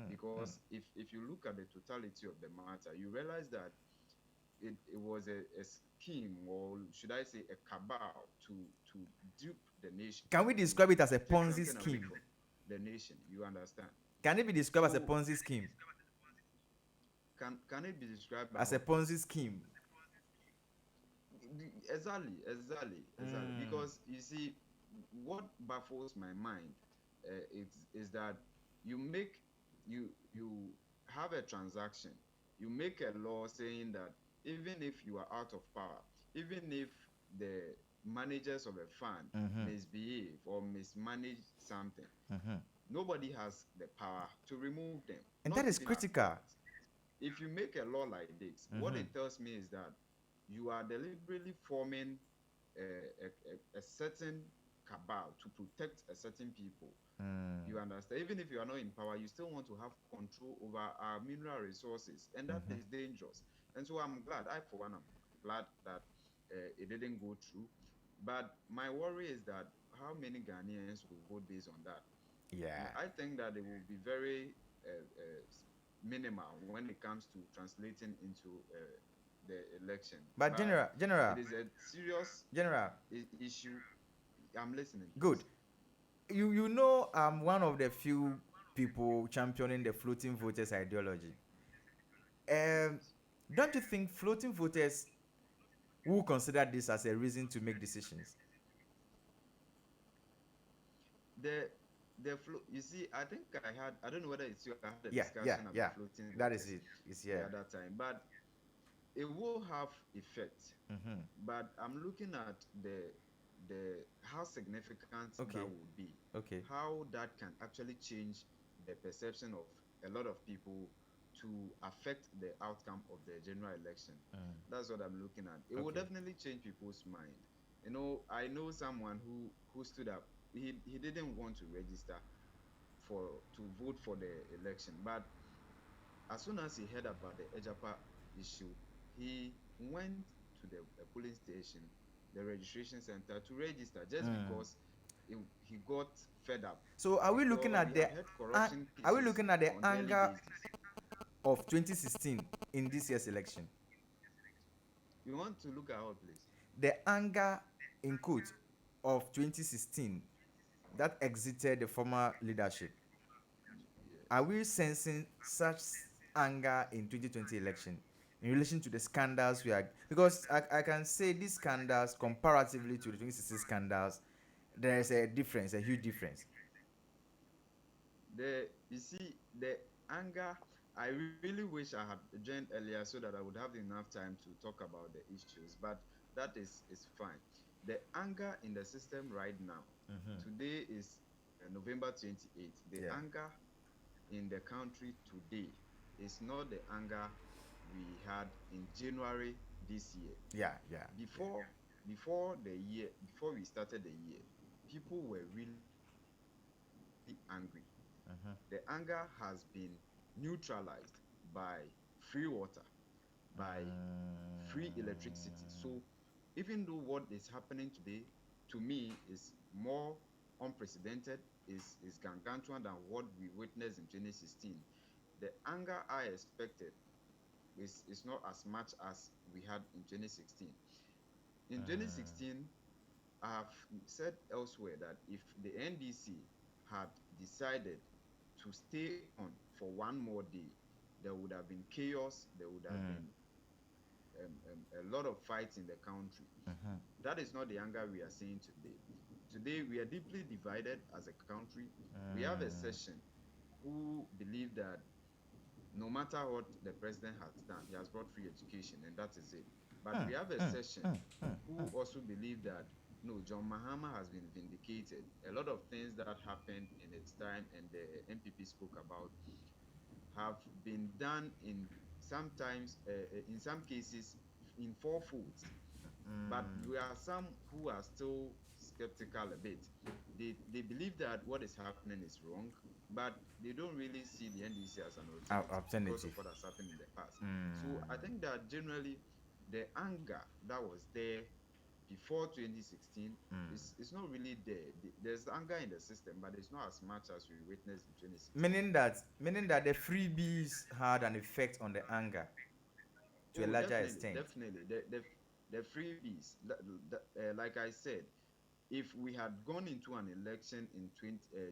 because if you look at the totality of the matter, you realize that it was a scheme, or should I say a cabal to dupe the nation. Can we describe it as a Ponzi scheme? The nation, you understand? Can it be described as a Ponzi scheme? Can it be described as a Ponzi scheme? Exactly. Because you see, what baffles my mind is that you have a transaction, you make a law saying that even if you are out of power, even if the managers of a fund misbehave or mismanage something, nobody has the power to remove them. And that is critical. If you make a law like this, what it tells me is that you are deliberately forming a certain cabal to protect a certain people. You understand? Even if you are not in power, you still want to have control over our mineral resources, and that is dangerous. And so I'm glad, for one, I'm glad that it didn't go through. But my worry is that how many Ghanaians will vote based on that? Yeah. I think that it will be very minimal when it comes to translating into the election. But But general, it is a serious general, issue. I'm listening, good. please. You know I'm one of the few people championing the floating voters ideology. Um, Yes. don't you think floating voters will consider this as a reason to make decisions? The you see, I don't know whether it's you. I had a Yeah, yeah, discussion about yeah. floating That is voters it. It's the yeah. other time, but it will have effect. Mm-hmm. But I'm looking at the how significant that Okay, would be, okay. how that can actually change the perception of a lot of people to affect the outcome of the general election. Mm. That's what I'm looking at. It will Okay. definitely change people's mind. You know, I know someone who stood up. He didn't want to register for to vote for the election, but as soon as he heard about the Ejapa issue, he went to the polling station, the registration center, to register just Mm. because he got fed up. So are we looking Because at we have the heard are corruption are we cases looking at the on daily anger basis. of 2016 in this year's election? You want to look at what, please? The anger in quote of 2016 that exited the former leadership. Are Yes. we sensing such anger in 2020 election in relation to the scandals we are, because I can say these scandals comparatively to the 2016 scandals, there is a difference, a huge difference. You see the anger. I really wish I had joined earlier so that I would have enough time to talk about the issues, but that is fine. The anger in the system right now, Mm-hmm. today is November 28th. The Yeah, anger in the country today is not the anger we had in January this year. yeah, yeah, yeah. Before we started the year, people were really angry. The anger has been neutralized by free water, by free electricity. So even though what is happening today, to me, is more unprecedented, is gargantuan than what we witnessed in 2016. The anger I expected is not as much as we had in 2016. In 2016, I have said elsewhere that if the NDC had decided to stay on for one more day, there would have been chaos, there would have Mm. been a lot of fights in the country. Mm-hmm. That is not the anger we are seeing today. Today, we are deeply divided as a country. We have a Mm. session who believe that no matter what the president has done, he has brought free education, and that is it. But Mm. we have a Mm. session Mm. Mm. who also believe that no, John Mahama has been vindicated. A lot of things that happened in its time and the NPP spoke about have been done in some cases in four folds. But Mm. there are some who are still skeptical a bit. They believe that what is happening is wrong, but they don't really see the NDC as an alternative because of Alternative. what has happened in the past. So I Mm. think that generally the anger that was there before 2016 Mm. is not really there. There's anger in the system, but it's not as much as we witnessed in 2016. Meaning that the freebies had an effect on the anger to a Oh, larger definitely, extent. definitely. The freebies, like I said, if we had gone into an election in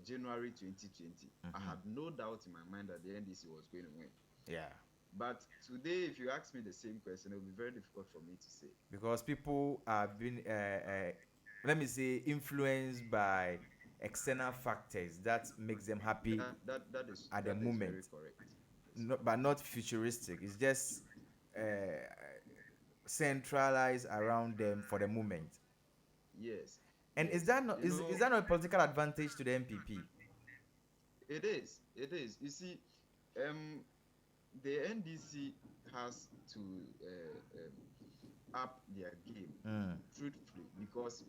January 2020, I Mm-hmm. had no doubt in my mind that the NDC was going to win. Yeah, But today, if you ask me the same question, it will be very difficult for me to say. because people are being, let me say, influenced by external factors that makes them happy at the That is very moment, correct. Yes. not, but not futuristic. It's just uh, centralized around them for the moment. Yes, And is yes. that not is that not a political advantage to the NPP? It is. It is. You see, um, the NDC has to up their game, Mm. truthfully, because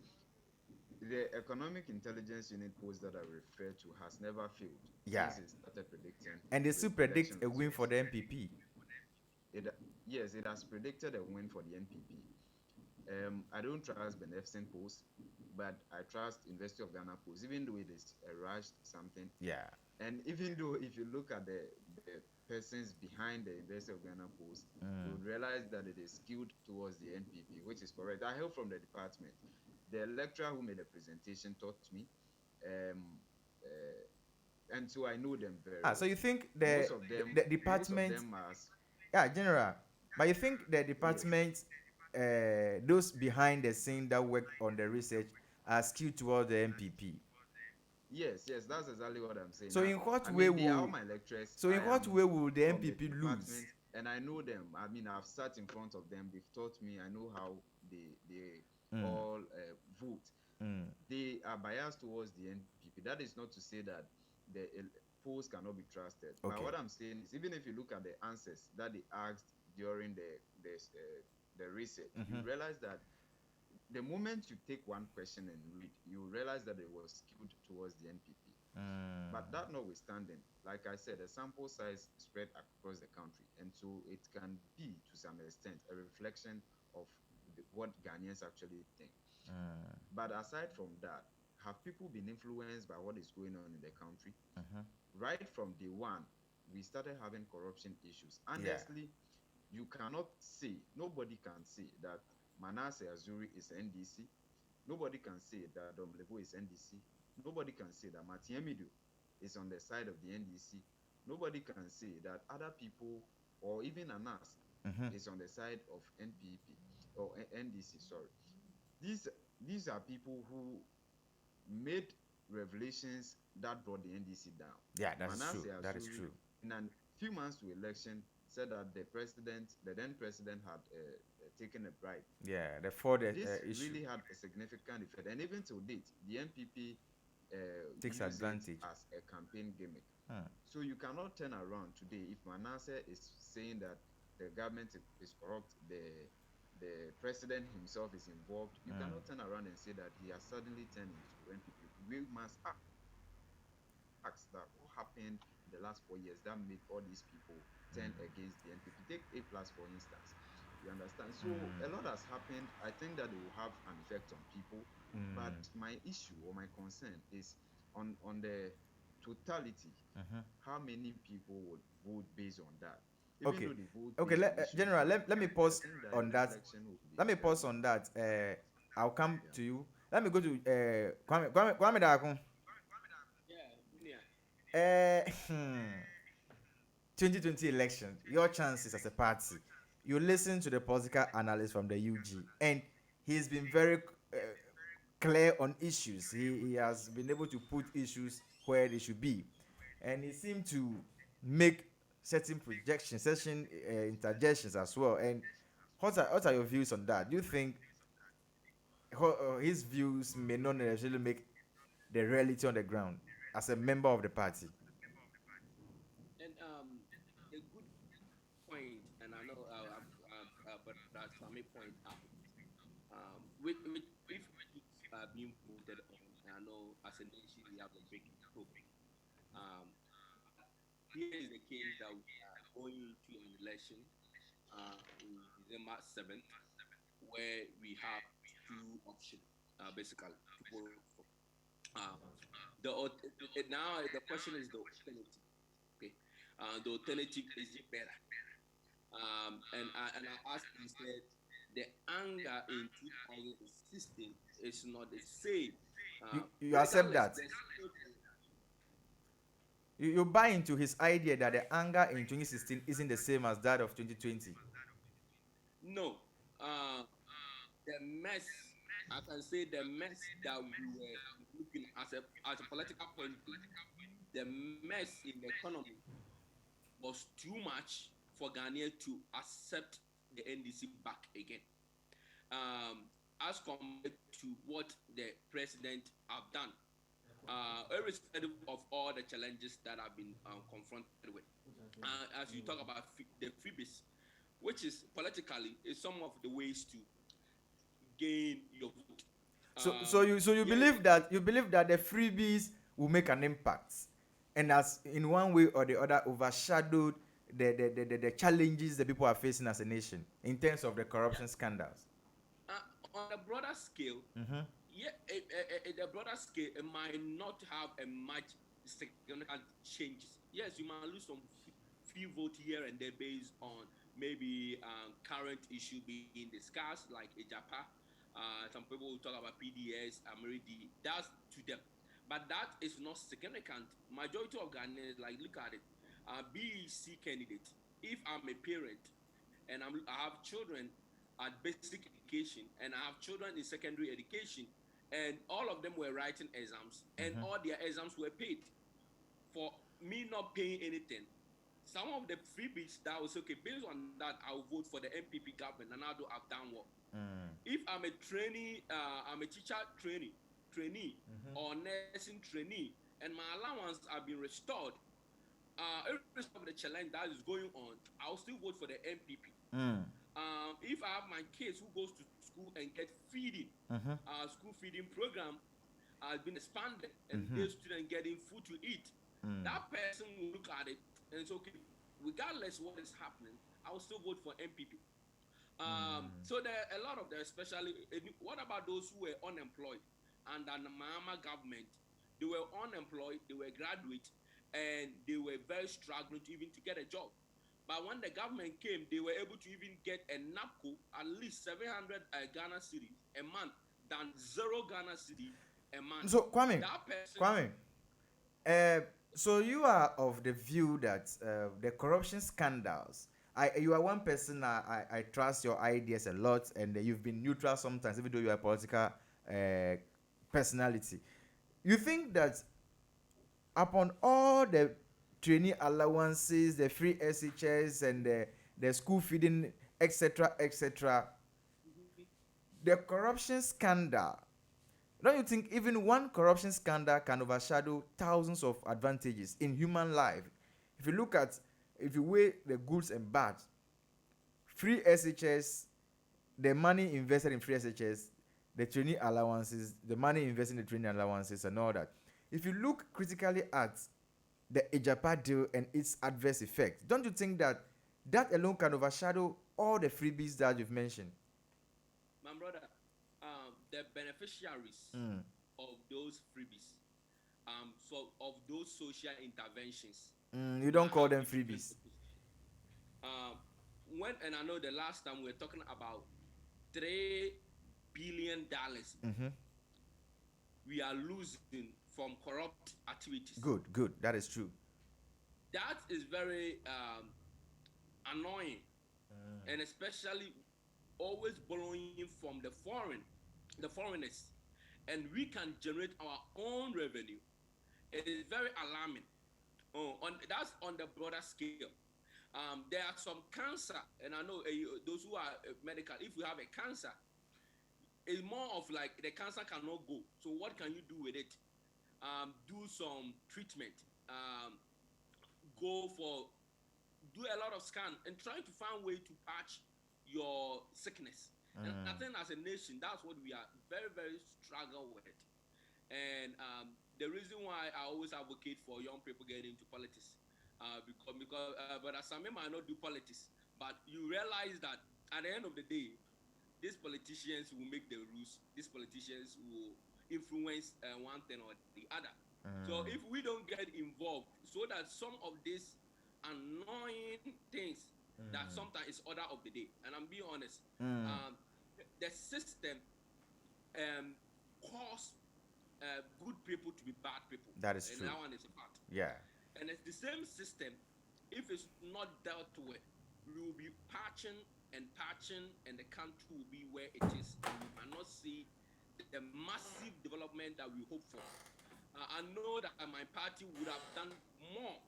the Economic Intelligence Unit post that I refer to has never failed Yeah, since it started predicting and they still election predict a win for results. the NPP. It, yes, it has predicted a win for the NPP. I don't trust Benefcin post, but I trust University of Ghana post, even though it is a rushed something. Yeah. And even though if you look at the persons behind the University of Ghana post, you would realize that it is skewed towards the NPP, which is correct. I hail from the department. The lecturer who made the presentation taught me, um, and so I know them very So well. you think Most of them, the most of department, them are, yeah, general, but you think the yes. department, those behind the scene that worked on the research are skewed towards the MPP? Yes, that's exactly what I'm saying. So in what I way mean, they are all will my lecturers. so I in what am way will the from the MPP lose? department, and I know them. I mean, I've sat in front of them. They've taught me. I know how they Mm, all vote. mm, They are biased towards the NPP. That is not to say that the polls cannot be trusted. But okay. what I'm saying is, even if you look at the answers that they asked during the research, you Mm-hmm. realize that the moment you take one question and read, you realize that it was skewed towards the NPP. Mm, But that notwithstanding, like I said, the sample size spread across the country, and so it can be to some extent a reflection of what Ghanaians actually think. mm, But aside from that, have people been influenced by what is going on in the country? mm-hmm. Right from day one, we started having corruption issues. Yeah. Honestly, you cannot say, nobody can say that Manasseh Azuri is NDC. Nobody can say that Domlevo is NDC. Nobody can say that Matiemidu is on the side of the NDC. Nobody can say that other people or even Anas Mm-hmm. is on the side of NPP or NDC. Sorry, these these are people who made revelations that brought the NDC down. Yeah, that is true. Manasseh That is Azuri, true. in a few months to election, said that the then president, had taken a bribe. Yeah, the fourth This issue really had a significant effect, and even to date, the NPP takes use it advantage. as a campaign gimmick. Hmm. So you cannot turn around today if Manasseh is saying that the government is corrupt, the president himself is involved. You Hmm. cannot turn around and say that he has suddenly turned into NPP. We must ask that what happened in the last 4 years that made all these people turn against the NPP. Take A plus for instance. You understand? So a lot has happened. I think that it will have an effect on people. But Mm. my issue or my concern is on the totality. Mm-hmm. How many people would vote based on that? Even Okay. though they vote Okay, based on issues General, that let me I pause think that on the that. reflection will be Let me pause on that. I'll come yeah. to you. Let me go to Kwame Darko. Yeah, yeah. 2020 election, your chances as a party. You listen to the political analyst from the UG, and he's been very clear on issues. He has been able to put issues where they should be, and he seemed to make certain projections, certain interjections as well. And what are your views on that? Do you think his views may not necessarily make the reality on the ground as a member of the party? And a good point, and I know but that Sammy point out, with if issues are being voted on, and I know as a nation we have a big problem. But here is the case that we are going to an election in December 7th, where we have two options, basically, to vote for. Um, now the question is the alternative. Okay, the alternative is it better? And I asked him, said the anger in 2016 is not the same. You accept Regardless, that? You buy into his idea that the anger in 2016 isn't the same as that of 2020. no, uh, the mess. I can say the mess that we were looking as a political point of view, the mess in the economy was too much for Ghana to accept the NDC back again. As compared to what the president have done, irrespective of all the challenges that have been confronted with. As you talk about the freebies, which is politically is some of the ways to gain your vote. So you Yes, believe that the freebies will make an impact, and as in one way or the other overshadowed the challenges the people are facing as a nation in terms of the corruption scandals. on a broader scale, Mm-hmm. yeah, the broader scale, it might not have a much significant changes. Yes, you might lose some few vote here and there based on maybe current issue being discussed, like Ejapa. Some people will talk about PDS, Ameridi. That's to them. But that is not significant. Majority of Ghanaians, like, look at it. BEC candidate. If I'm a parent and I have children at basic education and I have children in secondary education, and all of them were writing exams and Mm-hmm. all their exams were paid for me not paying anything. Some of the freebies that was okay. Based on that, I'll vote for the NPP government, and I've done what? Mm. If I'm a trainee, I'm a teacher trainee Mm-hmm. or nursing trainee, and my allowance have been restored, irrespective of the challenge that is going on, I'll still vote for the NPP. Mm. If I have my kids who goes to school and get feeding, Mm-hmm. school feeding program has been expanded, and Mm-hmm. those students getting food to eat, Mm. that person will look at it and it's okay. Regardless what is happening, I will still vote for NPP. Mm. So there are a lot of them, especially. What about those who were unemployed under the Mahama government? They were unemployed, they were graduate, and they were very struggling to even to get a job. But when the government came, they were able to even get a NAPCO at least 700 Ghana cedis a month than zero Ghana cedi a month. So Kwame, That person, Kwame, uh, so you are of the view that the corruption scandals. You are one person I trust your ideas a lot, and you've been neutral sometimes, even though you are a political personality. You think that upon all the training allowances, the free SHS, and the school feeding, etc., etc., the corruption scandal, don't you think even one corruption scandal can overshadow thousands of advantages in human life? If you look at, if you weigh the goods and bad, free SHS, the money invested in free SHS, the training allowances, the money invested in the training allowances, and all that. If you look critically at the Ejapa deal and its adverse effect, don't you think that that alone can overshadow all the freebies that you've mentioned? my brother, the beneficiaries Mm. of those freebies, so of those social interventions, You don't call have them different freebies. um, when, and I know the last time we were talking about $3 billion Mm-hmm. we are losing from corrupt activities. Good, good. That is true. That is very annoying, and especially always borrowing from the foreigners, and we can generate our own revenue. It is very alarming. That's on the broader scale. There are some cancer, and I know those who are medical. If you have a cancer, it's more of like the cancer cannot go. So what can you do with it? Do some treatment. Go for do a lot of scan and try to find way to patch your sickness. And I think as a nation, that's what we are very struggle with. And the reason why I always advocate for young people getting into politics, because but as some might not do politics, but you realize that at the end of the day, these politicians will make the rules. These politicians will influence one thing or the other. So if we don't get involved, so that some of these annoying things that sometimes is order of the day, and I'm being honest, um, the system cause good people to be bad people, That is and true. that one is a fact. Yeah. And it's the same system. If it's not dealt with, we will be patching, and the country will be where it is, and we might not see the massive development that we hope for. I know that my party would have done more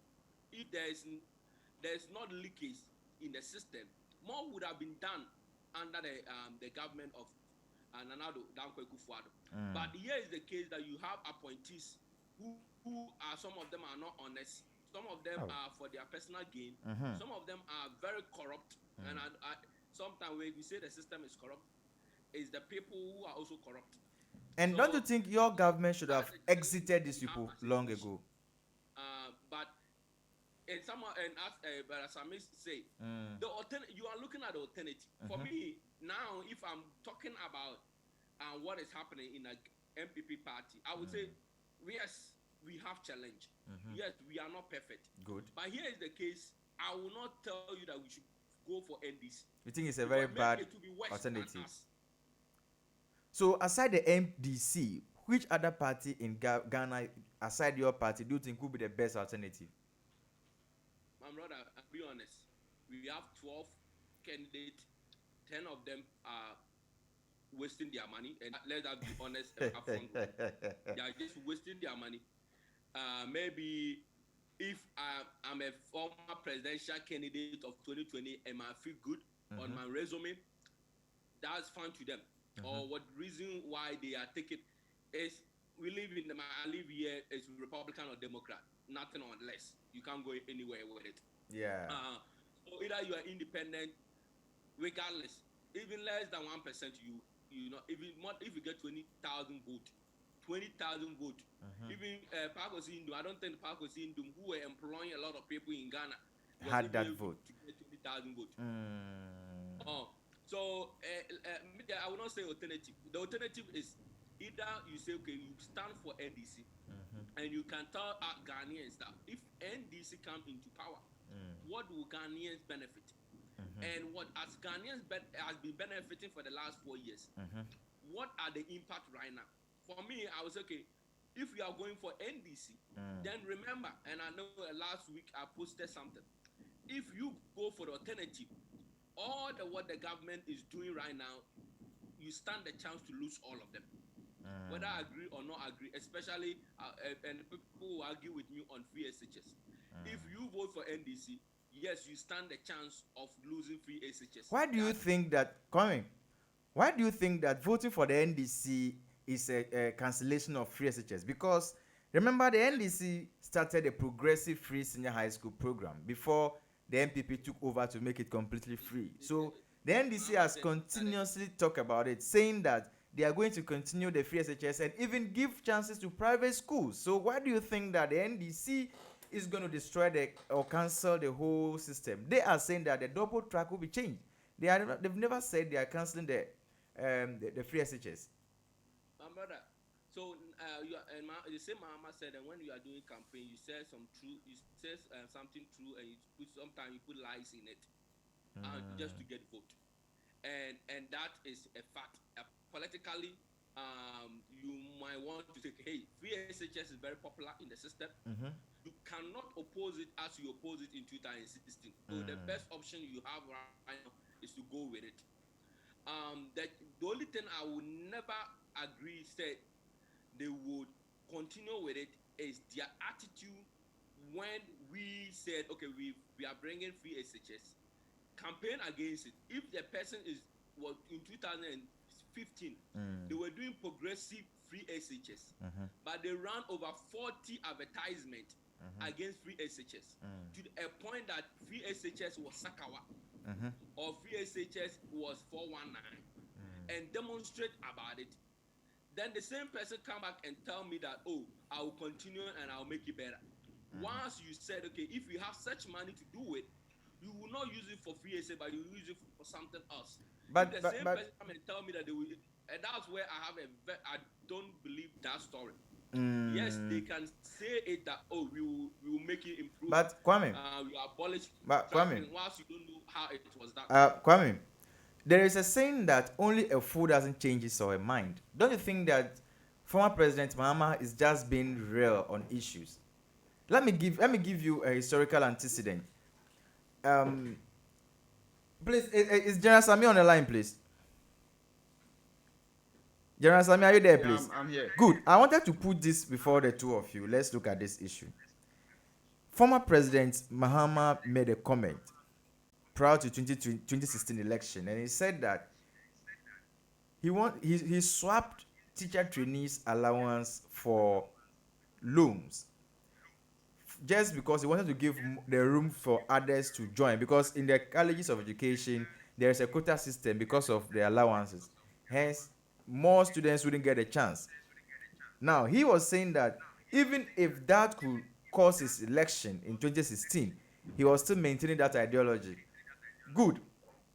if there's not leakage in the system. More would have been done under the government of Nanado Danko Kufuado. But here is the case that you have appointees who are, some of them are not honest. Some of them Oh. are for their personal gain. Mhm. Some of them are very corrupt. And sometimes when we say the system is corrupt, it's the people who are also corrupt. And don't you So think your government should that's have the challenge exited these we have people as a long nation. ago? But and as Sammy say, the you are looking at the alternative. For me now, if I'm talking about what is happening in a MPP party, I would say yes, we have challenge. Yes, we are not perfect. Good. But here is the case. I will not tell you that we should go for NDC You think it's a because very maybe bad it will be worse than alternative? us. So aside the MDC, which other party in Ghana, aside your party, do you think would be the best alternative? My brother, I'll be honest. We have 12 candidates. 10 of them are wasting their money, and let us be honest upfront. They are just wasting their money. Maybe if I'm a former presidential candidate of 2020 and I feel good on my resume, that's fine to them. Or what reason why they are taking is we live in the I live here is Republican or Democrat, nothing or less. You can't go anywhere with it. Yeah. So either you are independent, regardless, even less than 1%, you know, even more, if you get 20,000 vote, 20,000 vote. Even Parko Sindum, I don't think Parko Sindum, who were employing a lot of people in Ghana, was Had even that able vote. to get 20,000 vote. Mm. So I will not say alternative. The alternative is either you say, okay, you stand for NDC, and you can tell Ghanaians that if NDC come into power, what will Ghanaians benefit? And what as Ghanaians has been benefiting for the last 4 years, what are the impact right now? For me, I was okay. If we are going for NDC, then remember, and I know last week I posted something. If you go for the alternative, all what the government is doing right now, you stand the chance to lose all of them. Whether I agree or not agree, especially and people who argue with me on free SHS. If you vote for NDC, yes, you stand the chance of losing free SHS. Why do you think that, Kwame, why do you think that voting for the NDC is a cancellation of free SHS? Because remember, the NDC started a progressive free senior high school program before the NPP took over to make it completely free. So the NDC has continuously talked about it, saying that they are going to continue the free SHS and even give chances to private schools. So why do you think that the NDC is going to destroy or cancel the whole system? They are saying that the double track will be changed. They've never said they are canceling the free SHS. My brother, so and the same Mama said that when you are doing campaign, you say some true, you say something true, and sometimes you put lies in it, just to get vote, and that is a fact. Politically, you might want to say, hey, free SHS is very popular in the system. You cannot oppose it as you oppose it in 2016. So the best option you have right now is to go with it. The only thing I would never agree said they would continue with it is their attitude when we said, okay, we are bringing free SHS, campaign against it. If the person was in 2015, they were doing progressive free SHS, but they ran over 40 advertisements against free SHS to a point that free SHS was Sakawa or free SHS was 419 and demonstrate about it. Then the same person come back and tell me that, oh, I will continue and I'll make it better. Once you said, okay, if you have such money to do it, you will not use it for free SHS, but you will use it for something else. But if the same person come and tell me that they will, and that's where I don't believe that story. Yes, they can say it that, oh, we will make it improve. But Kwame, we abolish. But Kwame, once you don't know how it was done. Kwame, there is a saying that only a fool doesn't change his or her mind. Don't you think that former President Mahama is just being real on issues? Let me give you a historical antecedent. Please, is General Sammy on the line, please? General Sammy, are you there, please? I'm here. Good. I wanted to put this before the two of you. Let's look at this issue. Former President Mahama made a comment prior to 2016 election, and he said that he swapped teacher trainees allowance for loans just because he wanted to give the room for others to join, because in the colleges of education there is a quota system because of the allowances, hence more students wouldn't get a chance. Now he was saying that even if that could cause his election in 2016, he was still maintaining that ideology. Good.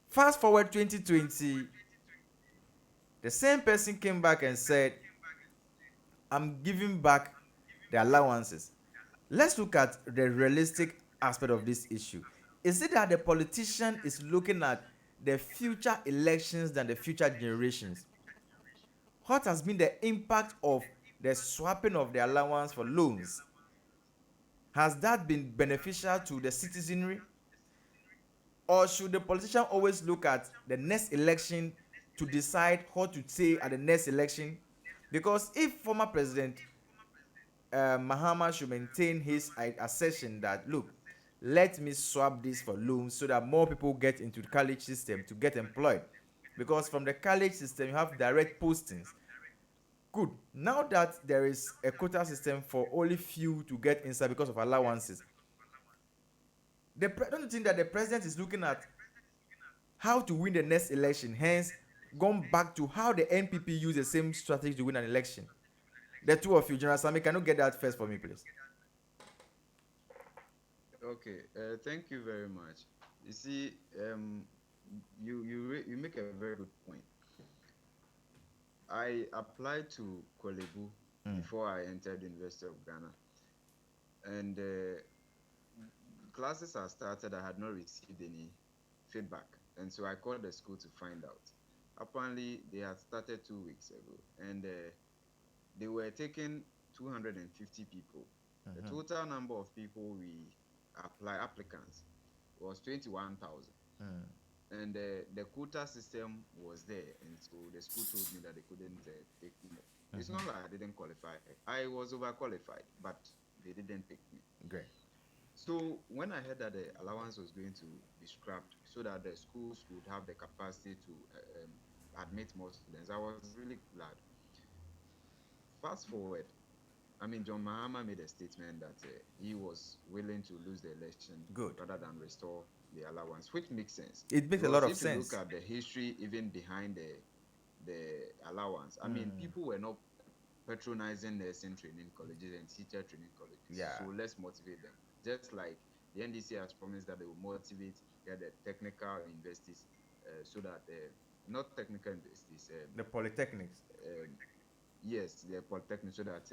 Fast forward 2020, the same person came back and said, I'm giving back the allowances. Let's look at the realistic aspect of this issue. Is it that the politician is looking at the future elections than the future generations? What has been the impact of the swapping of the allowance for loans? Has that been beneficial to the citizenry? Or should the politician always look at the next election to decide what to say at the next election? Because if former president Mahama should maintain his assertion that, look, let me swap this for loans so that more people get into the college system to get employed, because from the college system you have direct postings. Good. Now that there is a quota system for only few to get inside because of allowances, don't you think that the president is looking at how to win the next election, hence gone back to how the NPP use the same strategy to win an election? The two of you, General Sammy, can you get that first for me, please? Okay, thank you very much. You see, you make a very good point. I applied to Kolebu before I entered the University of Ghana, and classes are started. I had not received any feedback, and so I called the school to find out. Apparently, they had started 2 weeks ago, and they were taking 250 people. The total number of people we applicants was 21,000, and the quota system was there, and so the school told me that they couldn't take more. It's not like I didn't qualify. I was overqualified, but they didn't pick me. Great. So when I heard that the allowance was going to be scrapped so that the schools would have the capacity to admit more students, I was really glad. Fast forward, I mean, John Mahama made a statement that he was willing to lose the election Good. rather than restore the allowance, which makes sense. It makes a Because lot of if you sense. look at the history even behind the allowance, I mean, people were not patronizing nursing training colleges and teacher training colleges. Yeah. So let's motivate them. Just like the NDC has promised that they will motivate the technical universities so that, not technical universities, The polytechnics. um, yes, the polytechnic, so that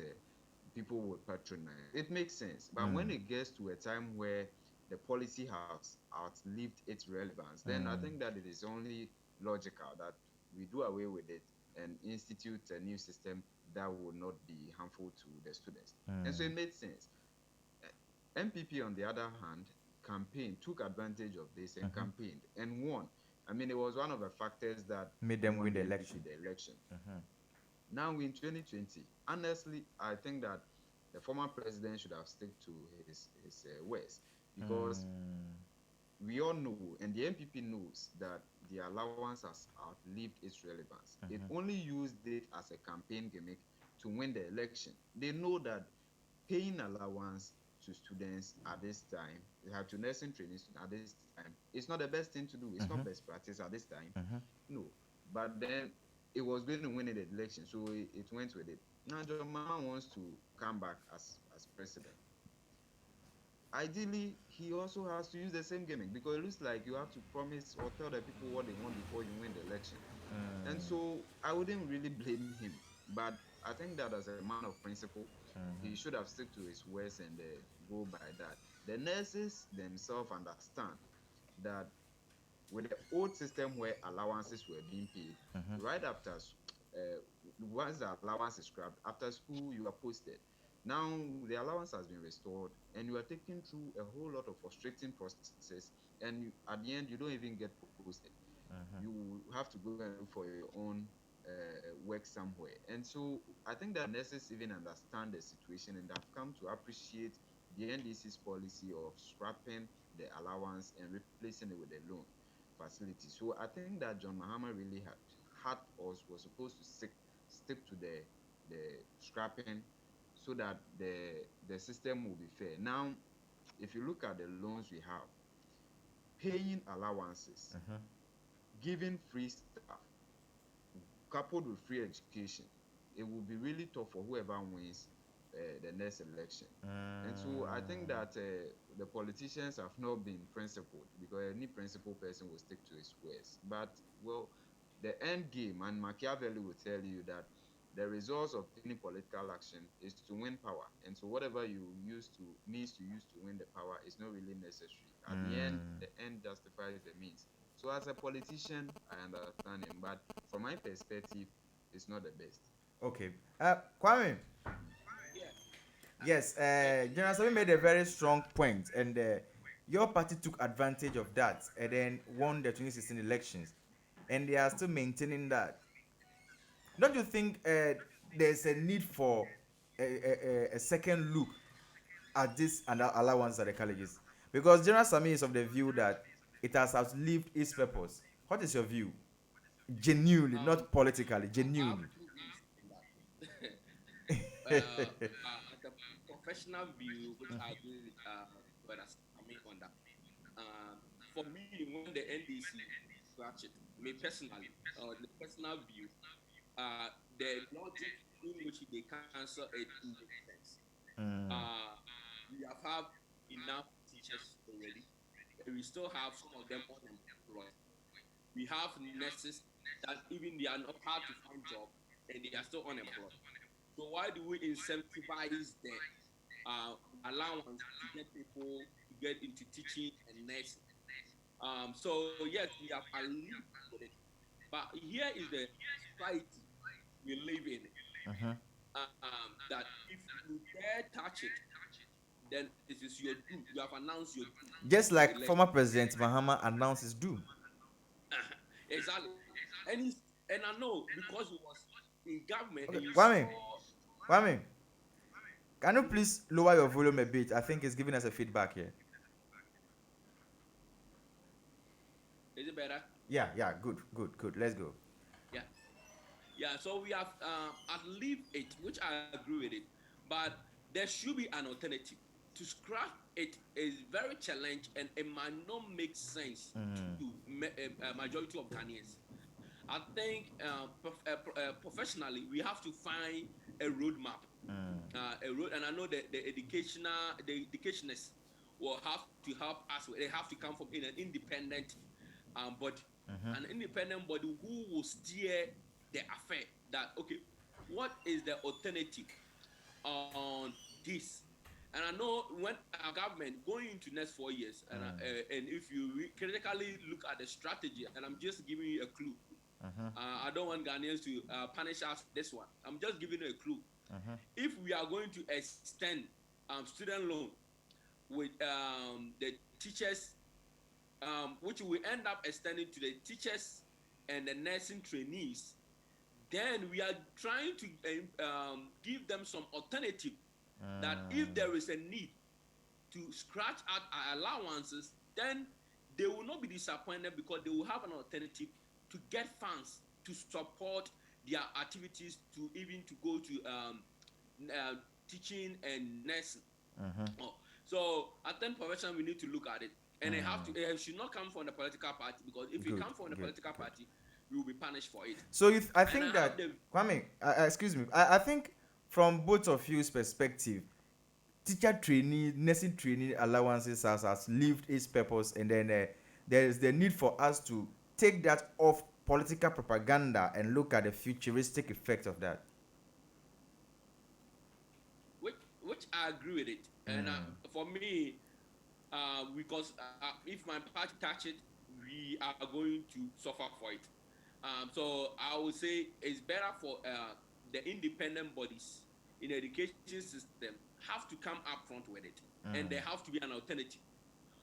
people will patronize. It makes sense. But when it gets to a time where the policy has outlived its relevance, then I think that it is only logical that we do away with it and institute a new system that will not be harmful to the students. And so it made sense. NPP, on the other hand, took advantage of this and campaigned and won. I mean, it was one of the factors that Made them win the NPP election. the election. Now in 2020, honestly, I think that the former president should have stuck to his words, because we all know, and the NPP knows, that the allowance has outlived its relevance. It only used it as a campaign gimmick to win the election. They know that paying allowance to students at this time, to nursing training at this time, it's not the best thing to do. It's not best practice at this time. No. But then it was going to win the election, so it went with it. Now John Mahama wants to come back as president. Ideally, he also has to use the same gimmick, because it looks like you have to promise or tell the people what they want before you win the election. And so I wouldn't really blame him, but I think that as a man of principle, he should have stuck to his words and go by that. The nurses themselves understand that with the old system where allowances were being paid, right after, once the allowance is scrapped, after school you are posted. Now the allowance has been restored, and you are taken through a whole lot of frustrating processes, and at the end you don't even get posted. You have to go and look for your own work somewhere. And so I think that nurses even understand the situation and have come to appreciate the NDC's policy of scrapping the allowance and replacing it with a loan facility. So I think that John Mahama really had or was supposed to stick to the scrapping, so that the system will be fair. Now, if you look at the loans we have, paying allowances, giving free staff, coupled with free education, it will be really tough for whoever wins the next election. And so I think that the politicians have not been principled, because any principled person will stick to his words. But, well, the end game, and Machiavelli will tell you that the results of any political action is to win power, and so whatever you use to means to use to win the power is not really necessary. At the end justifies the means. So as a politician, I understand him, but from my perspective, it's not the best. Okay. Kwame. Yeah. Yes. And General Sami made a very strong point, and your party took advantage of that, and then won the 2016 elections, and they are still maintaining that. Don't you think there's a need for a second look at this and allowance at the colleges? Because General Sami is of the view that it has outlived its purpose. What is your view? Genuinely, um, not politically, I have genuinely. two views in that. The professional view, which I agree with Brother Sammy on that. For me, when the NDC scratch it, me personally, the personal view, the logic in which they cancel it makes sense. Uh, we have enough teachers already, and we still have some of them unemployed. We have nurses that even they are not hard to find job and they are still unemployed. So why do we incentivize the allowance to get people to get into teaching and nursing? So yes, we have a lead with it, but here is the society we live in. That if you dare touch it, then it is your doom. You have announced your doom Just in the like election. former President Mahama announced his doom. Exactly. And I know because he was in government Okay, and you Kwame, saw. Kwame, can you Mhm. please lower your volume a bit? I think it's giving us a feedback here. Is it better? Yeah, yeah, good, good, good. Let's go. Yeah. Yeah. So we have outlived it, which I agree with it, but there should be an alternative. To scrap it is very challenging and it might not make sense to a majority of Ghanaians. I think professionally we have to find a roadmap, a road, and I know that the educationists will have to help us. They have to come from in an independent body, an independent body who will steer the affair. That okay, what is the alternative on this? And I know when our government going into next 4 years, and if you critically look at the strategy, and I'm just giving you a clue. I don't want Ghanaians to punish us for this one. I'm just giving you a clue. If we are going to extend student loan with the teachers, which will end up extending to the teachers and the nursing trainees, then we are trying to give them some alternative that if there is a need to scratch out our allowances, then they will not be disappointed because they will have an alternative to get funds to support their activities to even to go to uh, teaching and nursing. Oh, so I think profession we need to look at it, and it should not come from the political party because if it Good, comes from the good, political good. party, we will be punished for it. So I And think I have that the Kwame, excuse me, I think from both of you's perspective, teacher trainee, nursing trainee allowances has lived its purpose, and then there is the need for us to take that off political propaganda and look at the futuristic effect of that. which I agree with it, and for me, because if my party touch it, we are going to suffer for it. So I would say it's better for the independent bodies in the education system have to come up front with it, and there have to be an alternative.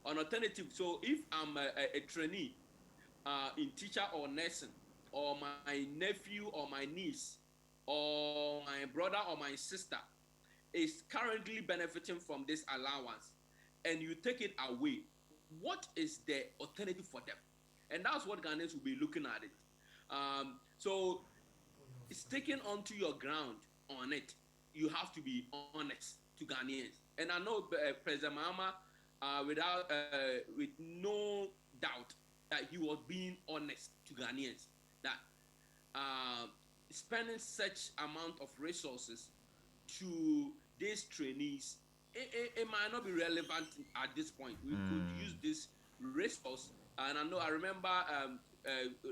An alternative. So if I'm a trainee in teacher or nursing, or my nephew or my niece, or my brother or my sister is currently benefiting from this allowance, and you take it away, what is the alternative for them? And that's what Ghanaians will be looking at it. So sticking onto your ground on it, you have to be honest to Ghanaians. And I know President Mahama, with no doubt, that he was being honest to Ghanaians. That uh, spending such amount of resources to these trainees, it might not be relevant at this point. We could use this resource. And I remember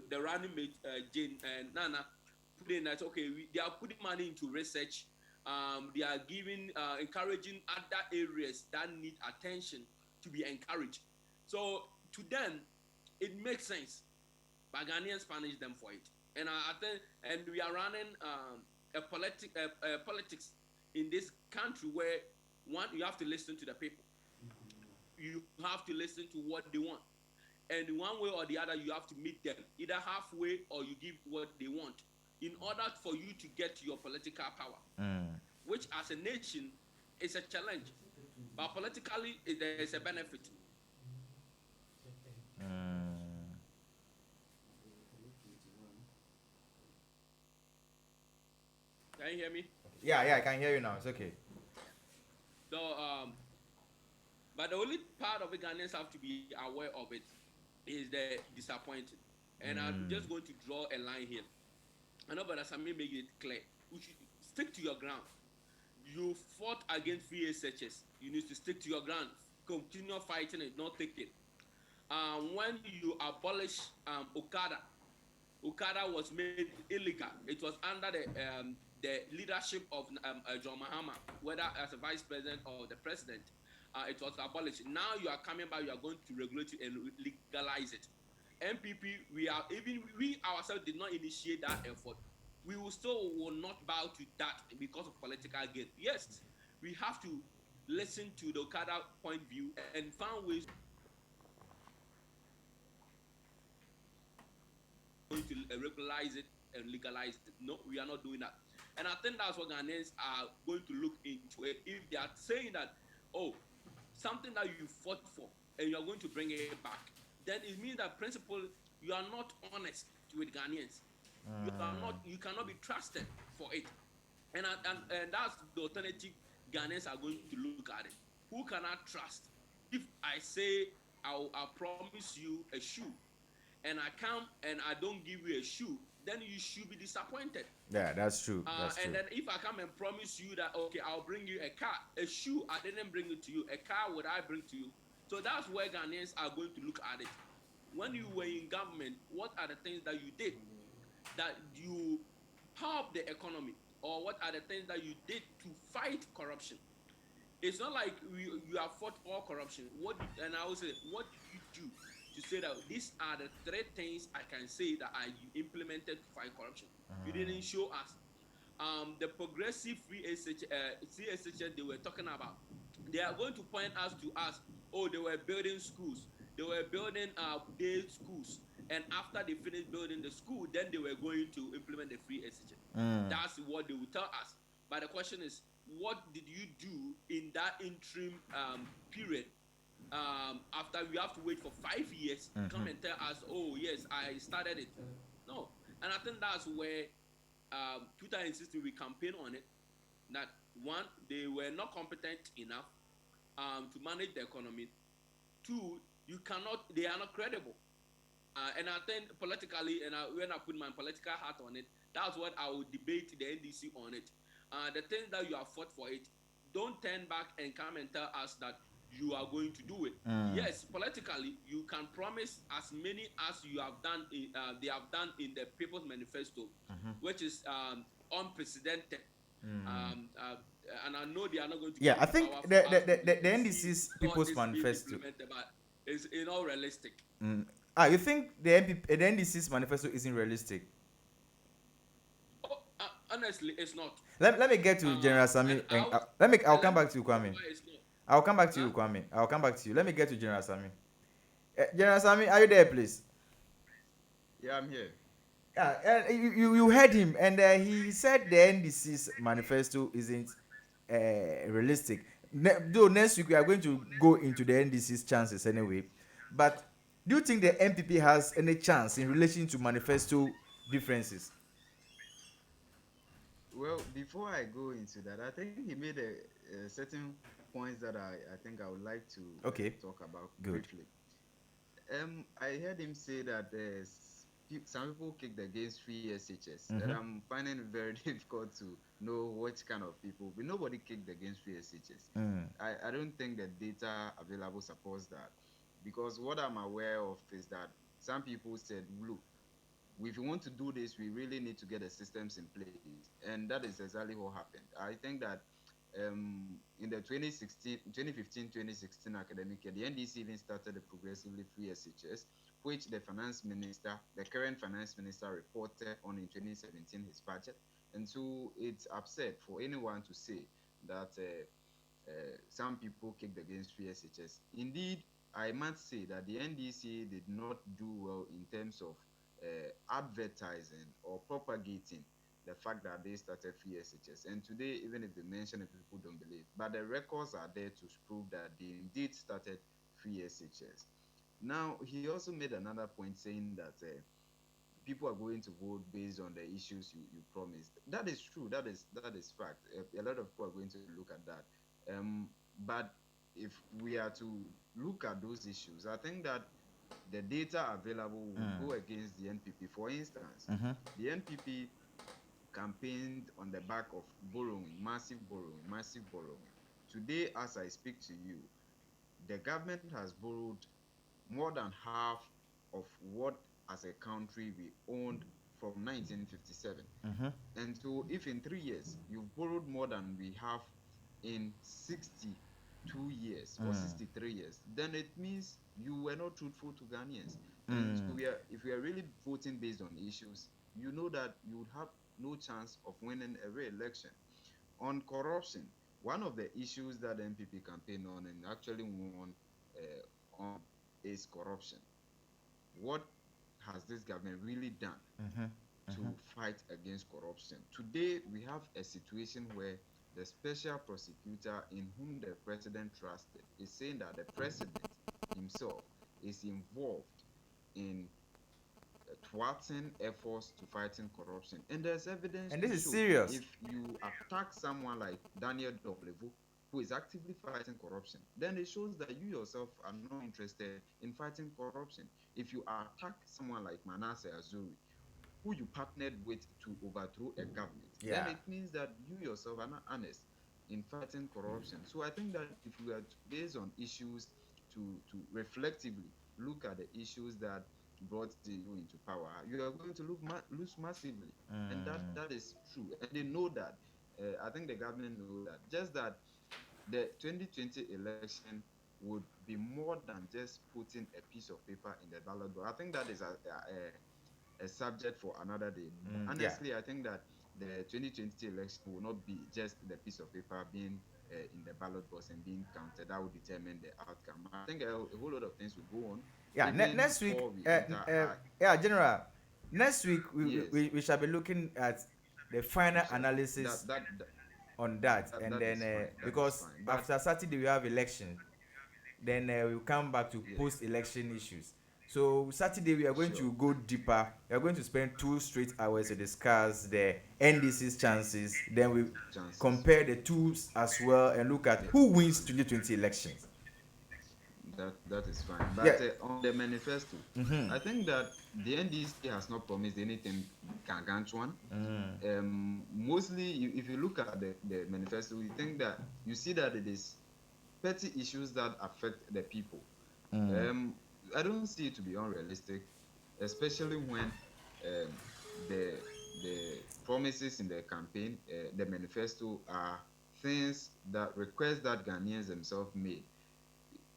the running mate, Jane Nana, putting that okay, they are putting money into research. They are giving, encouraging other areas that need attention to be encouraged. So to them, it makes sense, but Ghanaians punish them for it. And I think, and we are running politics in this country where one, you have to listen to the people, you have to listen to what they want, and one way or the other you have to meet them either halfway or you give what they want in order for you to get your political power, Mm. which as a nation is a challenge, but politically there is a benefit. Mm. Can you hear me? Yeah, yeah, I can hear you now. It's okay. So but the only part of it Ghanaians have to be aware of it is the disappointing. And I'm just Mm. going to draw a line here. I know, but Sammy made it clear. We should stick to your ground. You fought against free SHS. You need to stick to your ground. Continue fighting it, not take it. When you abolish Okada was made illegal. It was under the leadership of John Mahama, whether as a vice president or the president. It was abolished. Now you are coming back. You are going to regulate it and legalize it. NPP, we ourselves did not initiate that effort. We will not bow to that because of political gain. Yes, we have to listen to the Okada point of view and find ways going to regularize it and legalize it. No, we are not doing that. And I think that's what Ghanaians are going to look into it. If they are saying that, oh, something that you fought for and you are going to bring it back, then it means that principle you are not honest with Ghanaians. Mm. You cannot be trusted for it. And that's the alternative Ghanaians are going to look at it. Who can I trust? If I say I'll promise you a shoe and I come and I don't give you a shoe, then you should be disappointed. Yeah, that's true. That's And true. then if I come and promise you that okay, I'll bring you a car, a shoe I didn't bring it to you, a car would I bring to you? So that's where Ghanaians are going to look at it. When you were in government, what are the things that you did that you help the economy, or what are the things that you did to fight corruption? It's not like you have fought all corruption. And I will say, what did you do to say that these are the three things I can say that I implemented to fight corruption? You didn't show us. The progressive free CSHS they were talking about, they are going to point us to us. Oh, they were building schools. They were building day schools. And after they finished building the school, then they were going to implement the free SHS. Mm. That's what they will tell us. But the question is, what did you do in that interim period? After we have to wait for 5 years, come and tell us, oh yes, I started it. No, and I think that's where 2016 we campaign on it. That one, they were not competent enough to manage the economy. Two, they are not credible. And I think politically, and when I put my political hat on it, that's what I will debate the NDC on it. The things that you have fought for it, don't turn back and come and tell us that you are going to do it. Yes, politically, you can promise as many as you have done. They have done in the People's Manifesto, which is unprecedented. And I know they are not going to Yeah, give I it think power the for us the, the, to the, the see NDC's all People's this being Manifesto. implemented, but it's not realistic. Mm. Ah, you think the NDC's manifesto isn't realistic? Oh, honestly, it's not. Let me get to General And Sami and I'll I'll and come let me back to you, tell you Kwame. why it's not. I'll come back to Huh? you, Kwame. I'll come back to you. Let me get to General Sami. General Sami, are you there, please? Yeah, I'm here. Yeah, you heard him, and he said the NDC's manifesto isn't realistic. Though next week we are going to go into the NDC's chances anyway. But do you think the NPP has any chance in relation to manifesto differences? Well, before I go into that, I think he made a certain points that I think I would like to Okay, talk about good. briefly. I heard him say that some people kicked against free SHS, and Mm-hmm. I'm finding it very difficult to know which kind of people. But nobody kicked against free SHS. Mm. I don't think the data available supports that, because what I'm aware of is that some people said, look, if we want to do this, we really need to get the systems in place, and that is exactly what happened. I think that in the 2015-2016 academic year, the NDC even started a progressively free SHS, which the current finance minister, reported on in 2017 his budget. And so it's absurd for anyone to say that some people kicked against free SHS. Indeed, I must say that the NDC did not do well in terms of advertising or propagating the fact that they started free SHS. And today, even if they mention it, people don't believe. But the records are there to prove that they indeed started free SHS. Now, he also made another point saying that people are going to vote based on the issues you promised. That is true. That is fact. A lot of people are going to look at that. But if we are to look at those issues, I think that the data available would go against the NPP. For instance, the NPP campaigned on the back of borrowing, massive borrowing, massive borrowing. Today, as I speak to you, the government has borrowed more than half of what, as a country, we owned from 1957. And so, if in 3 years you've borrowed more than we have in 62 years or 63 years, then it means you were not truthful to Ghanaians. And so, if we are really voting based on issues, you know that you would have no chance of winning a re-election. On corruption, one of the issues that the NPP campaigned on and actually won on is corruption. What has this government really done to fight against corruption? Today, we have a situation where the special prosecutor, in whom the president trusted, is saying that the president himself is involved in thwarting efforts to fighting corruption. And there's evidence And to this is show. serious. If you attack someone like Daniel Doblevo, who is actively fighting corruption, then it shows that you yourself are not interested in fighting corruption. If you attack someone like Manasseh Azuri, who you partnered with to overthrow a government, then Yeah. it means that you yourself are not honest in fighting corruption. So I think that if we are based on issues to reflectively look at the issues that brought you into power, you are going to lose massively, and that is true. And they know that. I think the government know that. Just that the 2020 election would be more than just putting a piece of paper in the ballot box. I think that is a subject for another day. Yeah. Honestly, I think that the 2020 election will not be just the piece of paper being in the ballot box and being counted. That will determine the outcome. I think a whole lot of things will go on Yeah. even Next week, before we enter. yeah, General. Next week Yes, we shall be looking at the final that, analysis that that on that, and that then is fine. That is because fine. But after Saturday we have election, then we'll come back to yes, post-election issues. So Saturday we are going sure. to go deeper. We are going to spend 2 straight hours to discuss the NDC's chances. Then we Chances. compare the tools as well and look at Yeah. who wins 2020 elections. That is fine. Yeah. But on the manifesto, I think that the NDC has not promised anything gargantuan. Mostly, if you look at the manifesto, you see that it is petty issues that affect the people. I don't see it to be unrealistic, especially when the promises in the campaign, the manifesto, are things that requests that Ghanaians themselves made.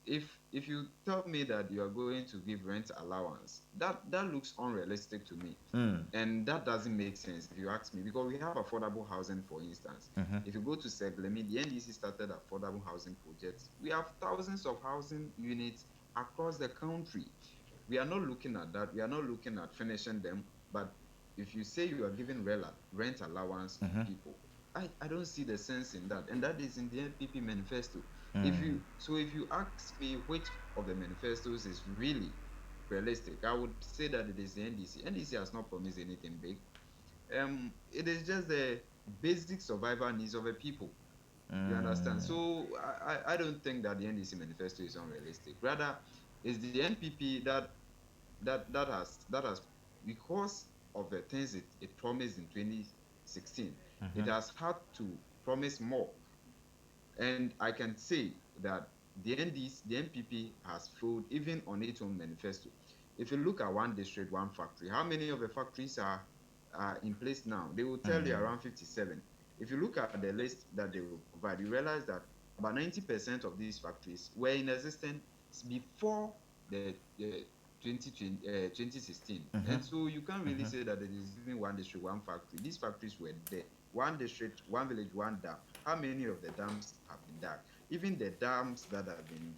If you tell me that you are going to give rent allowance, that looks unrealistic to me, and that doesn't make sense if you ask me, because we have affordable housing. For instance, if you go to Seglemi, the NDC started affordable housing projects. We have thousands of housing units across the country. We are not looking at that. We are not looking at finishing them. But if you say you are giving rent allowance to people, I don't see the sense in that. And that is in the NPP manifesto. If you ask me which of the manifestos is really realistic, I would say that it is the NDC. NDC has not promised anything big. It is just the basic survival needs of the people. You understand? So I don't think that the NDC manifesto is unrealistic. Rather, it's the NPP that has, because of the things it promised in 2016, it has had to promise more. And I can say that the NPP has failed even on its own manifesto. If you look at one district, one factory, how many of the factories are in place now? They will tell you around 57. If you look at the list that they will provide, you realize that about 90% of these factories were in existence before the 2016. And so you can't really say that there is even one district, one factory. These factories were there. One district, one village, one dam. How many of the dams have been dug? Even the dams that have been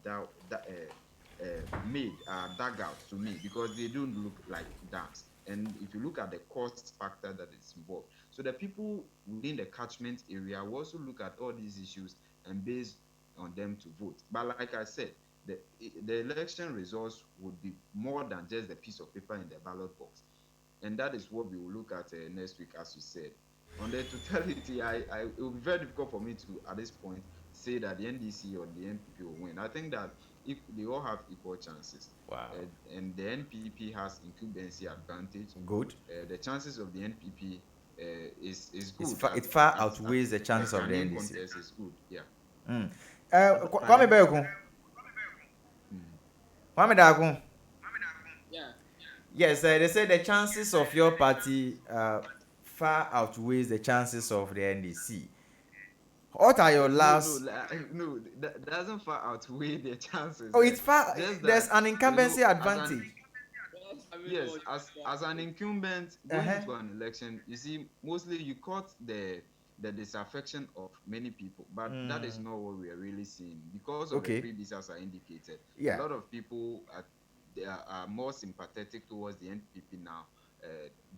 made are dug out to me because they don't look like dams. And if you look at the cost factor that is involved, so the people within the catchment area will also look at all these issues and base on them to vote. But like I said, the election results would be more than just the piece of paper in the ballot box. And that is what we will look at next week, as you said. On the totality, it will be very difficult for me to, at this point, say that the NDC or the NPP will win. I think that if they all have equal chances, Wow. and the NPP has incumbency advantage, Good. the chances of the NPP is It's good it far at outweighs the the chances of the Ghanaian NDC. contest is good. Yeah. Kwame Beku. Mm. Kwame Dagun. Yeah. Yes, they say the chances of your party far outweighs the chances of the NDC. What are your No, no, last? no. That doesn't far outweigh their chances. Oh, it's far. Just There's that an incumbency as an advantage. Yes, I mean, yes, as an incumbent going Uh-huh. into an election, you see, mostly you caught the disaffection of many people, but that is not what we are really seeing because of the Okay. freebies as I indicated. A Yeah. lot of people are more sympathetic towards the NPP now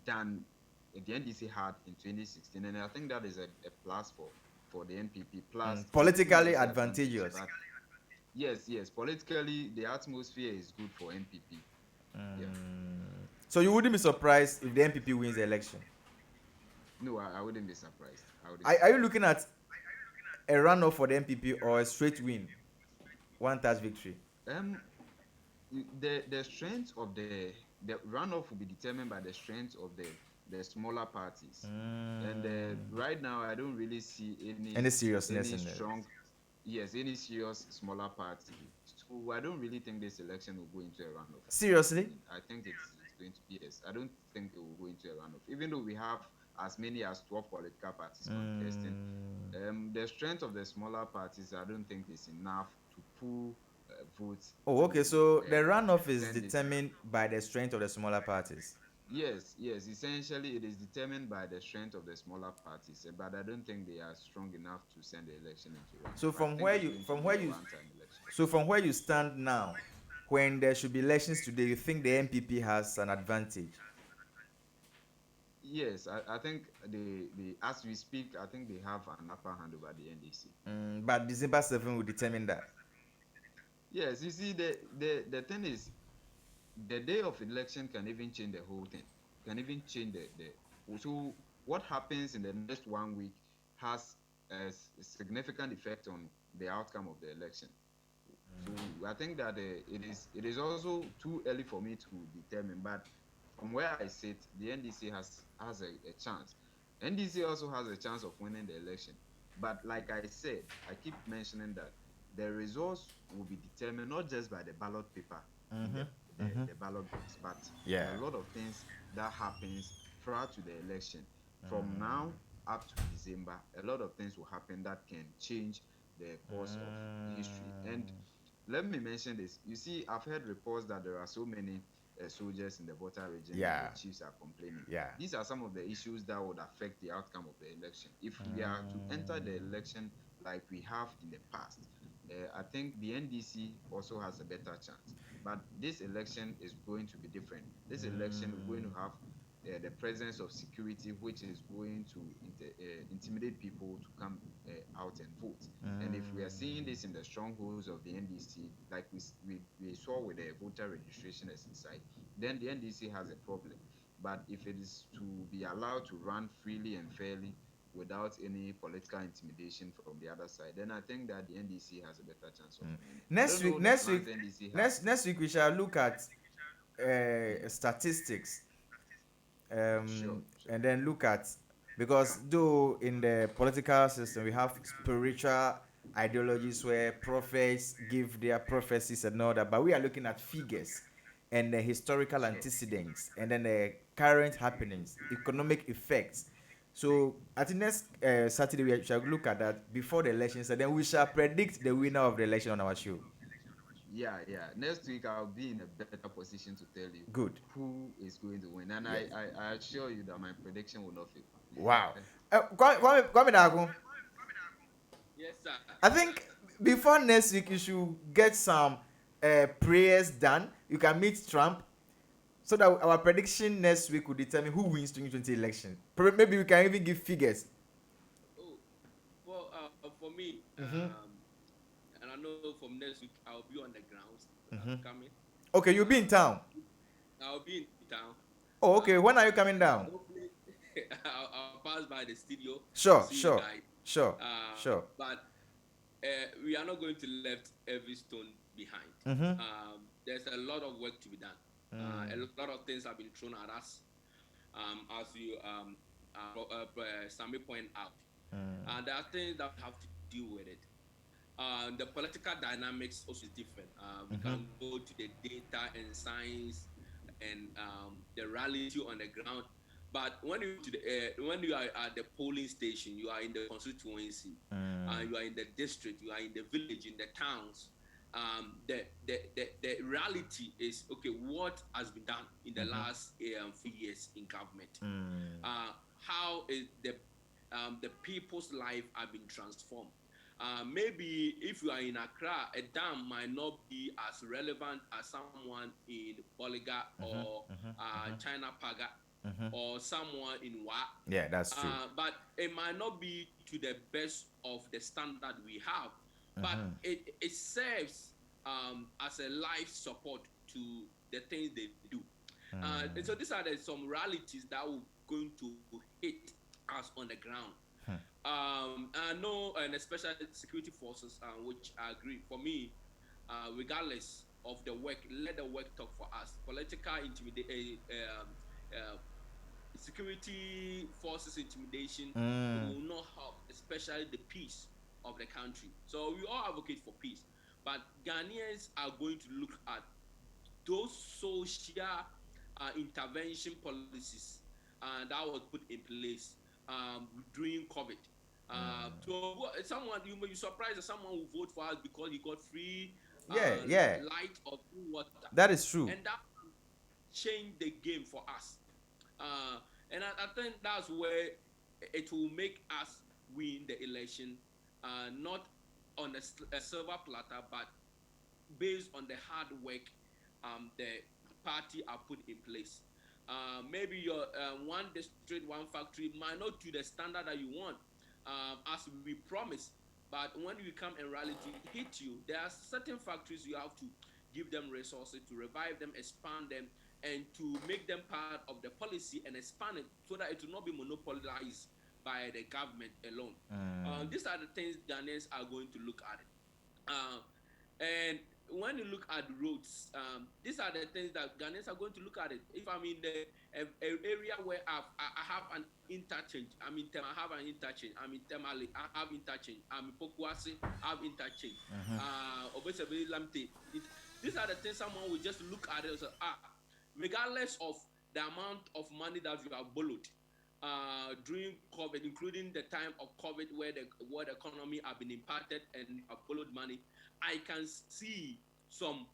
than the NDC had in 2016, and I think that is a plus for the NPP. Plus, the only Politically disadvantage, advantageous. but yes, politically the atmosphere is good for NPP. Yeah. So you wouldn't be surprised if the NPP wins the election. No, I wouldn't be surprised. I wouldn't be Are you surprised. looking at a runoff for the NPP or a straight win, one touch victory? Um, the strength of the runoff will be determined by the strength of the smaller parties, and right now I don't really see Any seriousness any in it? strong, yes, any serious smaller party. So I don't really think this election will go into a runoff. Seriously? I think it's going to be, yes. I don't think it will go into a runoff, even though we have as many as 12 political parties contesting. The strength of the smaller parties, I don't think is enough to pull votes Oh, to okay. So the runoff is send it. determined by the strength of the smaller parties. Yes. Essentially, it is determined by the strength of the smaller parties, but I don't think they are strong enough to send the election into So runoff. I think it's going to be a one-time election. from where you stand now, when there should be elections today, you think the NPP has an advantage? Yes, I think the as we speak, I think they have an upper hand over the NDC. But December 7 will determine that. Yes, you see, the thing is, the day of election can even change the whole thing. Can even change the so what happens in the next 1 week has a significant effect on the outcome of the election. So I think that it is also too early for me to determine. But from where I sit, the NDC has a chance. NDC also has a chance of winning the election. But like I said, I keep mentioning that the results will be determined not just by the ballot paper in the ballot box, but there are Yeah. a lot of things that happens prior to the election. From now up to December, a lot of things will happen that can change the course of history. And let me mention this. You see, I've heard reports that there are so many soldiers in the Volta region and Yeah. the chiefs are complaining. Yeah. These are some of the issues that would affect the outcome of the election. If we are to enter the election like we have in the past, I think the NDC also has a better chance. But this election is going to be different. This election, we're going to have the presence of security, which is going to intimidate people to come out and vote. And if we are seeing this in the strongholds of the NDC, like we saw with the voter registration exercise, then the NDC has a problem. But if it is to be allowed to run freely and fairly without any political intimidation from the other side, then I think that the NDC has a better chance of winning. I Next don't week, know the next plans week, the NDC have. next week we shall look at statistics, Sure. and then look at, because though in the political system we have spiritual ideologies where prophets give their prophecies and all that, but we are looking at figures, and the historical antecedents, and then the current happenings, economic effects. So I think next Saturday we shall look at that before the elections, and then we shall predict the winner of the election on our show. Yeah. Next week I'll be in a better position to tell you Good. who is going to win, and Yes. I assure you that my prediction will not fail. Wow. Kwame Dago, Yes, sir. I think before next week you should get some prayers done. You can meet Trump so that our prediction next week will determine who wins 2020 election. Maybe we can even give figures. Oh, for me, Mm-hmm. and I know from next week I'll be on the grounds. Mm-hmm. Coming. Okay, you'll be in Um, town. I'll be in town. Oh, okay. When are you coming down? Hopefully, I'll pass by the studio to Sure, see you sure, guys. sure, sure. But we are not going to left every stone behind. Mm-hmm. There's a lot of work to be done. A Mm. lot of things have been thrown at us, as you Sammy point out. Mm. There are things that we have to deal with it. The political dynamics also is different. We Mm-hmm. can go to the data and science and the reality on the ground. But when you are at the polling station, you are in the constituency, Mm. you are in the district, you are in the village, in the towns. The reality is okay. What has been done in the last few years in government? Mm. How is the people's life have been transformed? Maybe if you are in Accra, a dam might not be as relevant as someone in Boliga or China Paga or someone in Wa. Yeah, that's true. But it might not be to the best of the standard we have. But it serves as a life support to the things they do. And so these are some realities that we're going to hit us on the ground. I know, and especially security forces, which I agree. For me, regardless of the work, let the work talk for us. Political intimidation, security forces intimidation Mm. will not help, especially the peace of the country. So we all advocate for peace, but Ghanaians are going to look at those social intervention policies that was put in place during COVID. So someone you may be surprised that someone will vote for us because he got free Yeah, yeah, light or free water, that is true. and that changed the game for us. And I think that's where it will make us win the election, not on a silver platter, but based on the hard work the party are put in place. Maybe your one district, one factory might not do the standard that you want, as we promise. But when we come and reality hit you, there are certain factories you have to give them resources to revive them, expand them, and to make them part of the policy and expand it so that it will not be monopolized by the government alone. These are the things Ghanaians are going to look at it. And when you look at roads, these are the things that Ghanaians are going to look at it. If I'm in the area where I have an interchange, I have an interchange. I'm in Temale, I have interchange. I'm in Pokuase, I have interchange. Obesebe Lamte. These are the things someone will just look at it and say, regardless of the amount of money that you have borrowed during COVID, including the time of COVID where the world economy have been impacted and have borrowed money, I can see some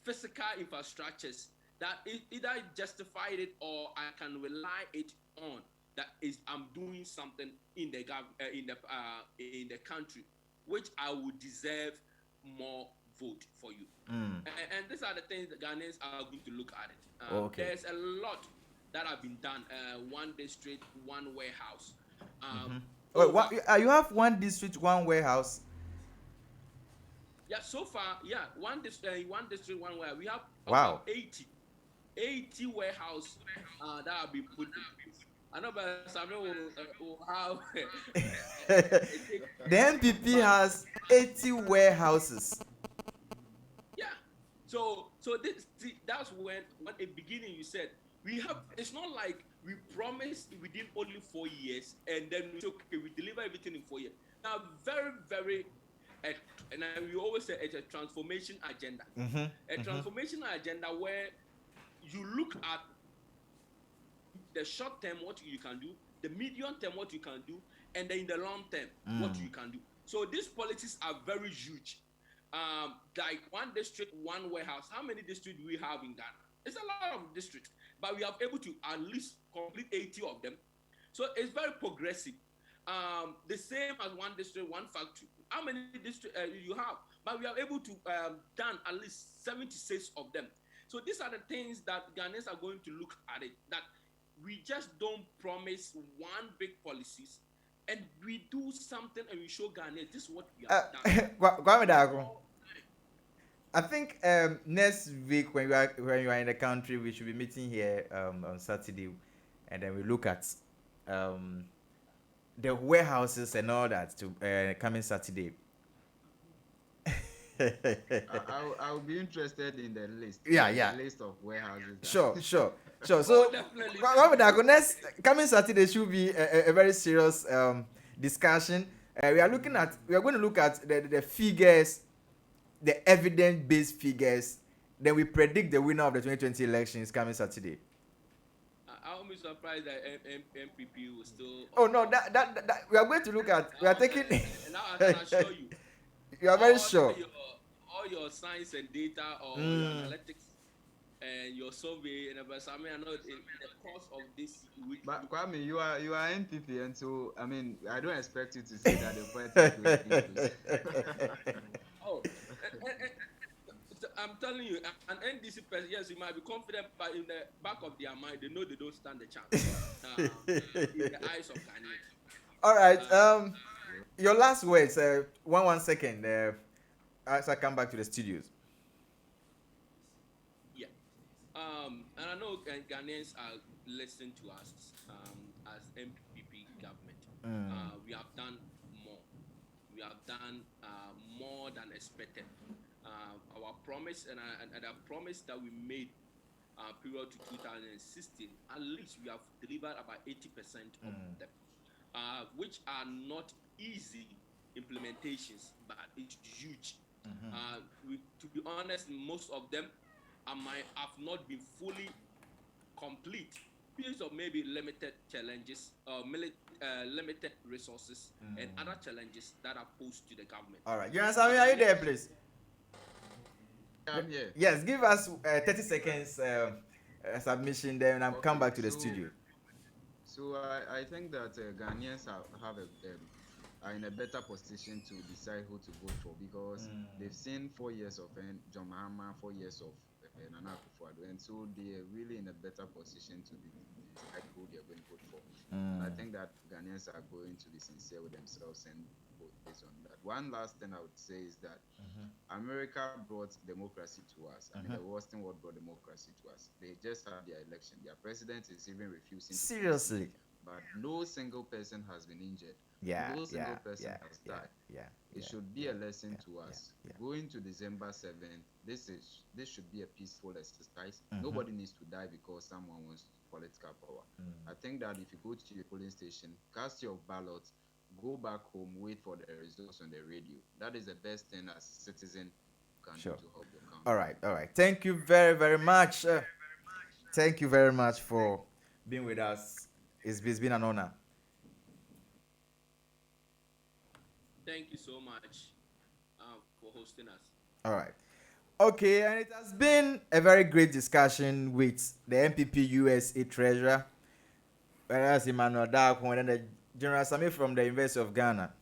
physical infrastructures that either justified it or I can rely it on that is I'm doing something in the in the country, which I would deserve more vote for you. And these are the things that Ghanaians are going to look at it. Okay. There's a lot that have been done. One district, one warehouse. Wait, what? You have one district, one warehouse. Yeah, so far, yeah, one district, one warehouse. We have Wow. about 80 warehouse that have been put in place. I know, but some will have The NPP has 80 warehouses. yeah. So that's when at the beginning you said we have. It's not like we promised within only 4 years and then we say okay we deliver everything in 4 years. Now very a, and we always say it's a transformation agenda. A transformation agenda where you look at the short term what you can do, the medium term what you can do, and then in the long term what you can do. So these policies are very huge. Like one district, one warehouse. How many districts do we have in Ghana? It's a lot of districts, but we have able to at least complete 80 of them. So it's very progressive. The same as one district, one factory. How many districts you have? But we are able to done at least 76 of them. So these are the things that Ghanaians are going to look at it. That we just don't promise one big policies, and we do something and we show Ghanaians this is what we have done. Kwame Dago, I think next week when you are in the country, we should be meeting here on Saturday, and then we look at um, the warehouses and all that to coming Saturday. I'll be interested in the list. Yeah. The list of warehouses. Sure. So, Oh, definitely. next coming Saturday should be a very serious discussion. We are going to look at the figures, the evidence-based figures. Then we predict the winner of the 2020 elections coming Saturday. I'll be surprised that NPP will still. Oh no, that we are going to look at. We are taking. And now I can assure you. You are very sure. All your science and data or your analytics and your survey and everything. I mean, I know in the course of this week. But Kwame, you are NPP, and so I mean, I don't expect you to say that the party will Oh, I'm telling you, an NDC person, yes, you might be confident, but in the back of their mind, they know they don't stand a chance in the eyes of Ghanaians. All right. Your last words. 1 second. As I come back to the studios. Yeah. And I know Ghanaians are listening to us as MPP government. We have done more. We have done more than expected. Our promise and the promise that we made period to 2016, at least we have delivered about 80% of them, which are not easy implementations, but it's huge. To be honest, most of them might have not been fully complete because of maybe limited challenges or limited resources and other challenges that are posed to the government. All right. Sammy, are you there, please? I'm here. Yes, give us 30 seconds submission there, and I'll come back to the studio. So I think that Ghanaians are in a better position to decide who to vote for because they've seen 4 years of John Mahama, 4 years of Nana Akufo-Addo, and so they are really in a better position to decide who they are going to vote for. And I think that Ghanaians are going to be sincere with themselves and vote based on that. One last thing I would say is that America brought democracy to us. I mean, the Western world brought democracy to us. They just had their election. Their president is even refusing. Seriously. But no single person has been injured. No single person has died. It should be a lesson to us. Going to December 7th, this should be a peaceful exercise. Nobody needs to die because someone wants political power. I think that if you go to your polling station, cast your ballot, go back home, wait for the results on the radio. That is the best thing as a citizen can do to help your country. All right. Thank you very, very much. Thank you very much for being with us. It's been an honor. Thank you so much for hosting us. All right. Okay, and it has been a very great discussion with the NPP USA Treasurer, whereas Emmanuel Darko and the General Sammy from the University of Ghana.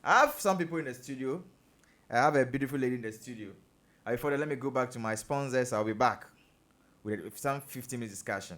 I have some people in the studio. I have a beautiful lady in the studio. Before that, let me go back to my sponsors. I'll be back with some 15-minute discussion.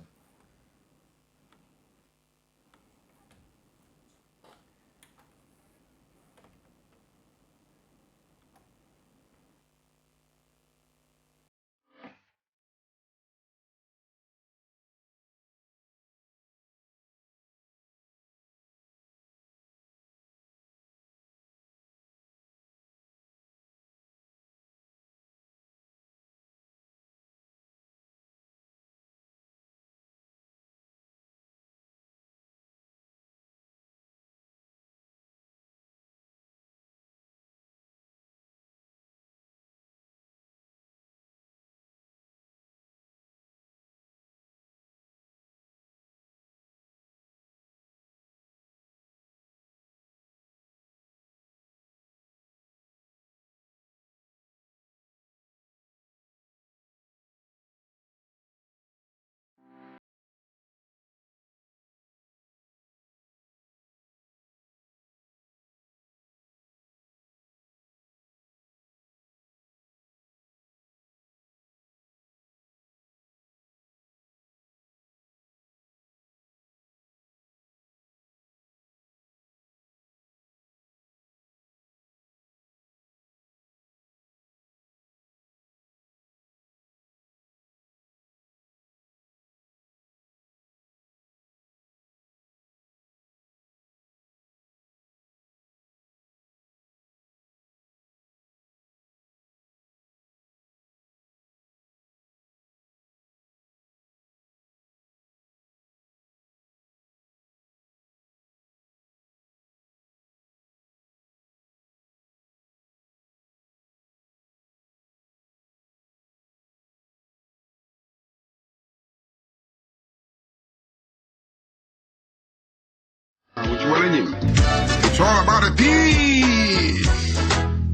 It's all about the peace.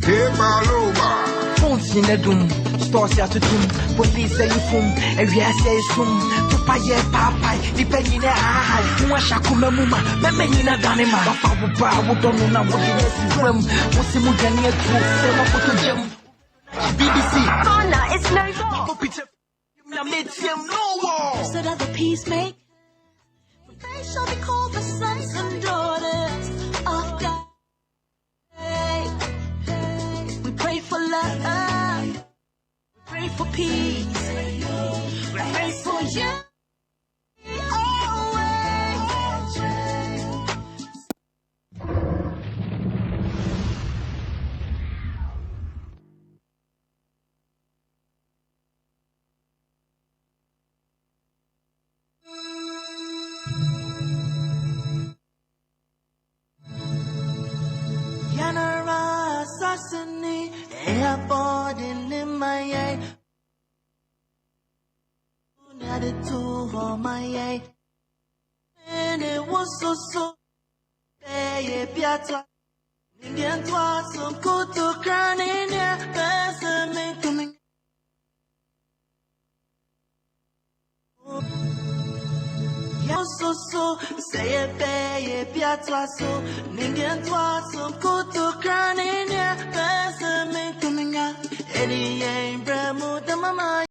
Hey, Baloba. Phones in the doom, stores out to doom, police say you foom, and we say soon. Papa, yeah, papa, depending on how much I come, Mama, Mamma, Danima, Papa, would don't know what it is. What's the Mugania to say what to gem? BBC, Anna, it's no war. So that the peace make. They shall be called the sons and daughters of God. We pray for love. We pray for peace. We pray for you. Assassinate, airborne in my eye. Not a two for my eye. And it was so. Hey, Piazza. Ninguém tua some good to crown in here. Better make coming. So say it, pay, Piazza, so Ninguém tua some good to crown in here. Better make coming out. Eddie ain't bremo, the mama.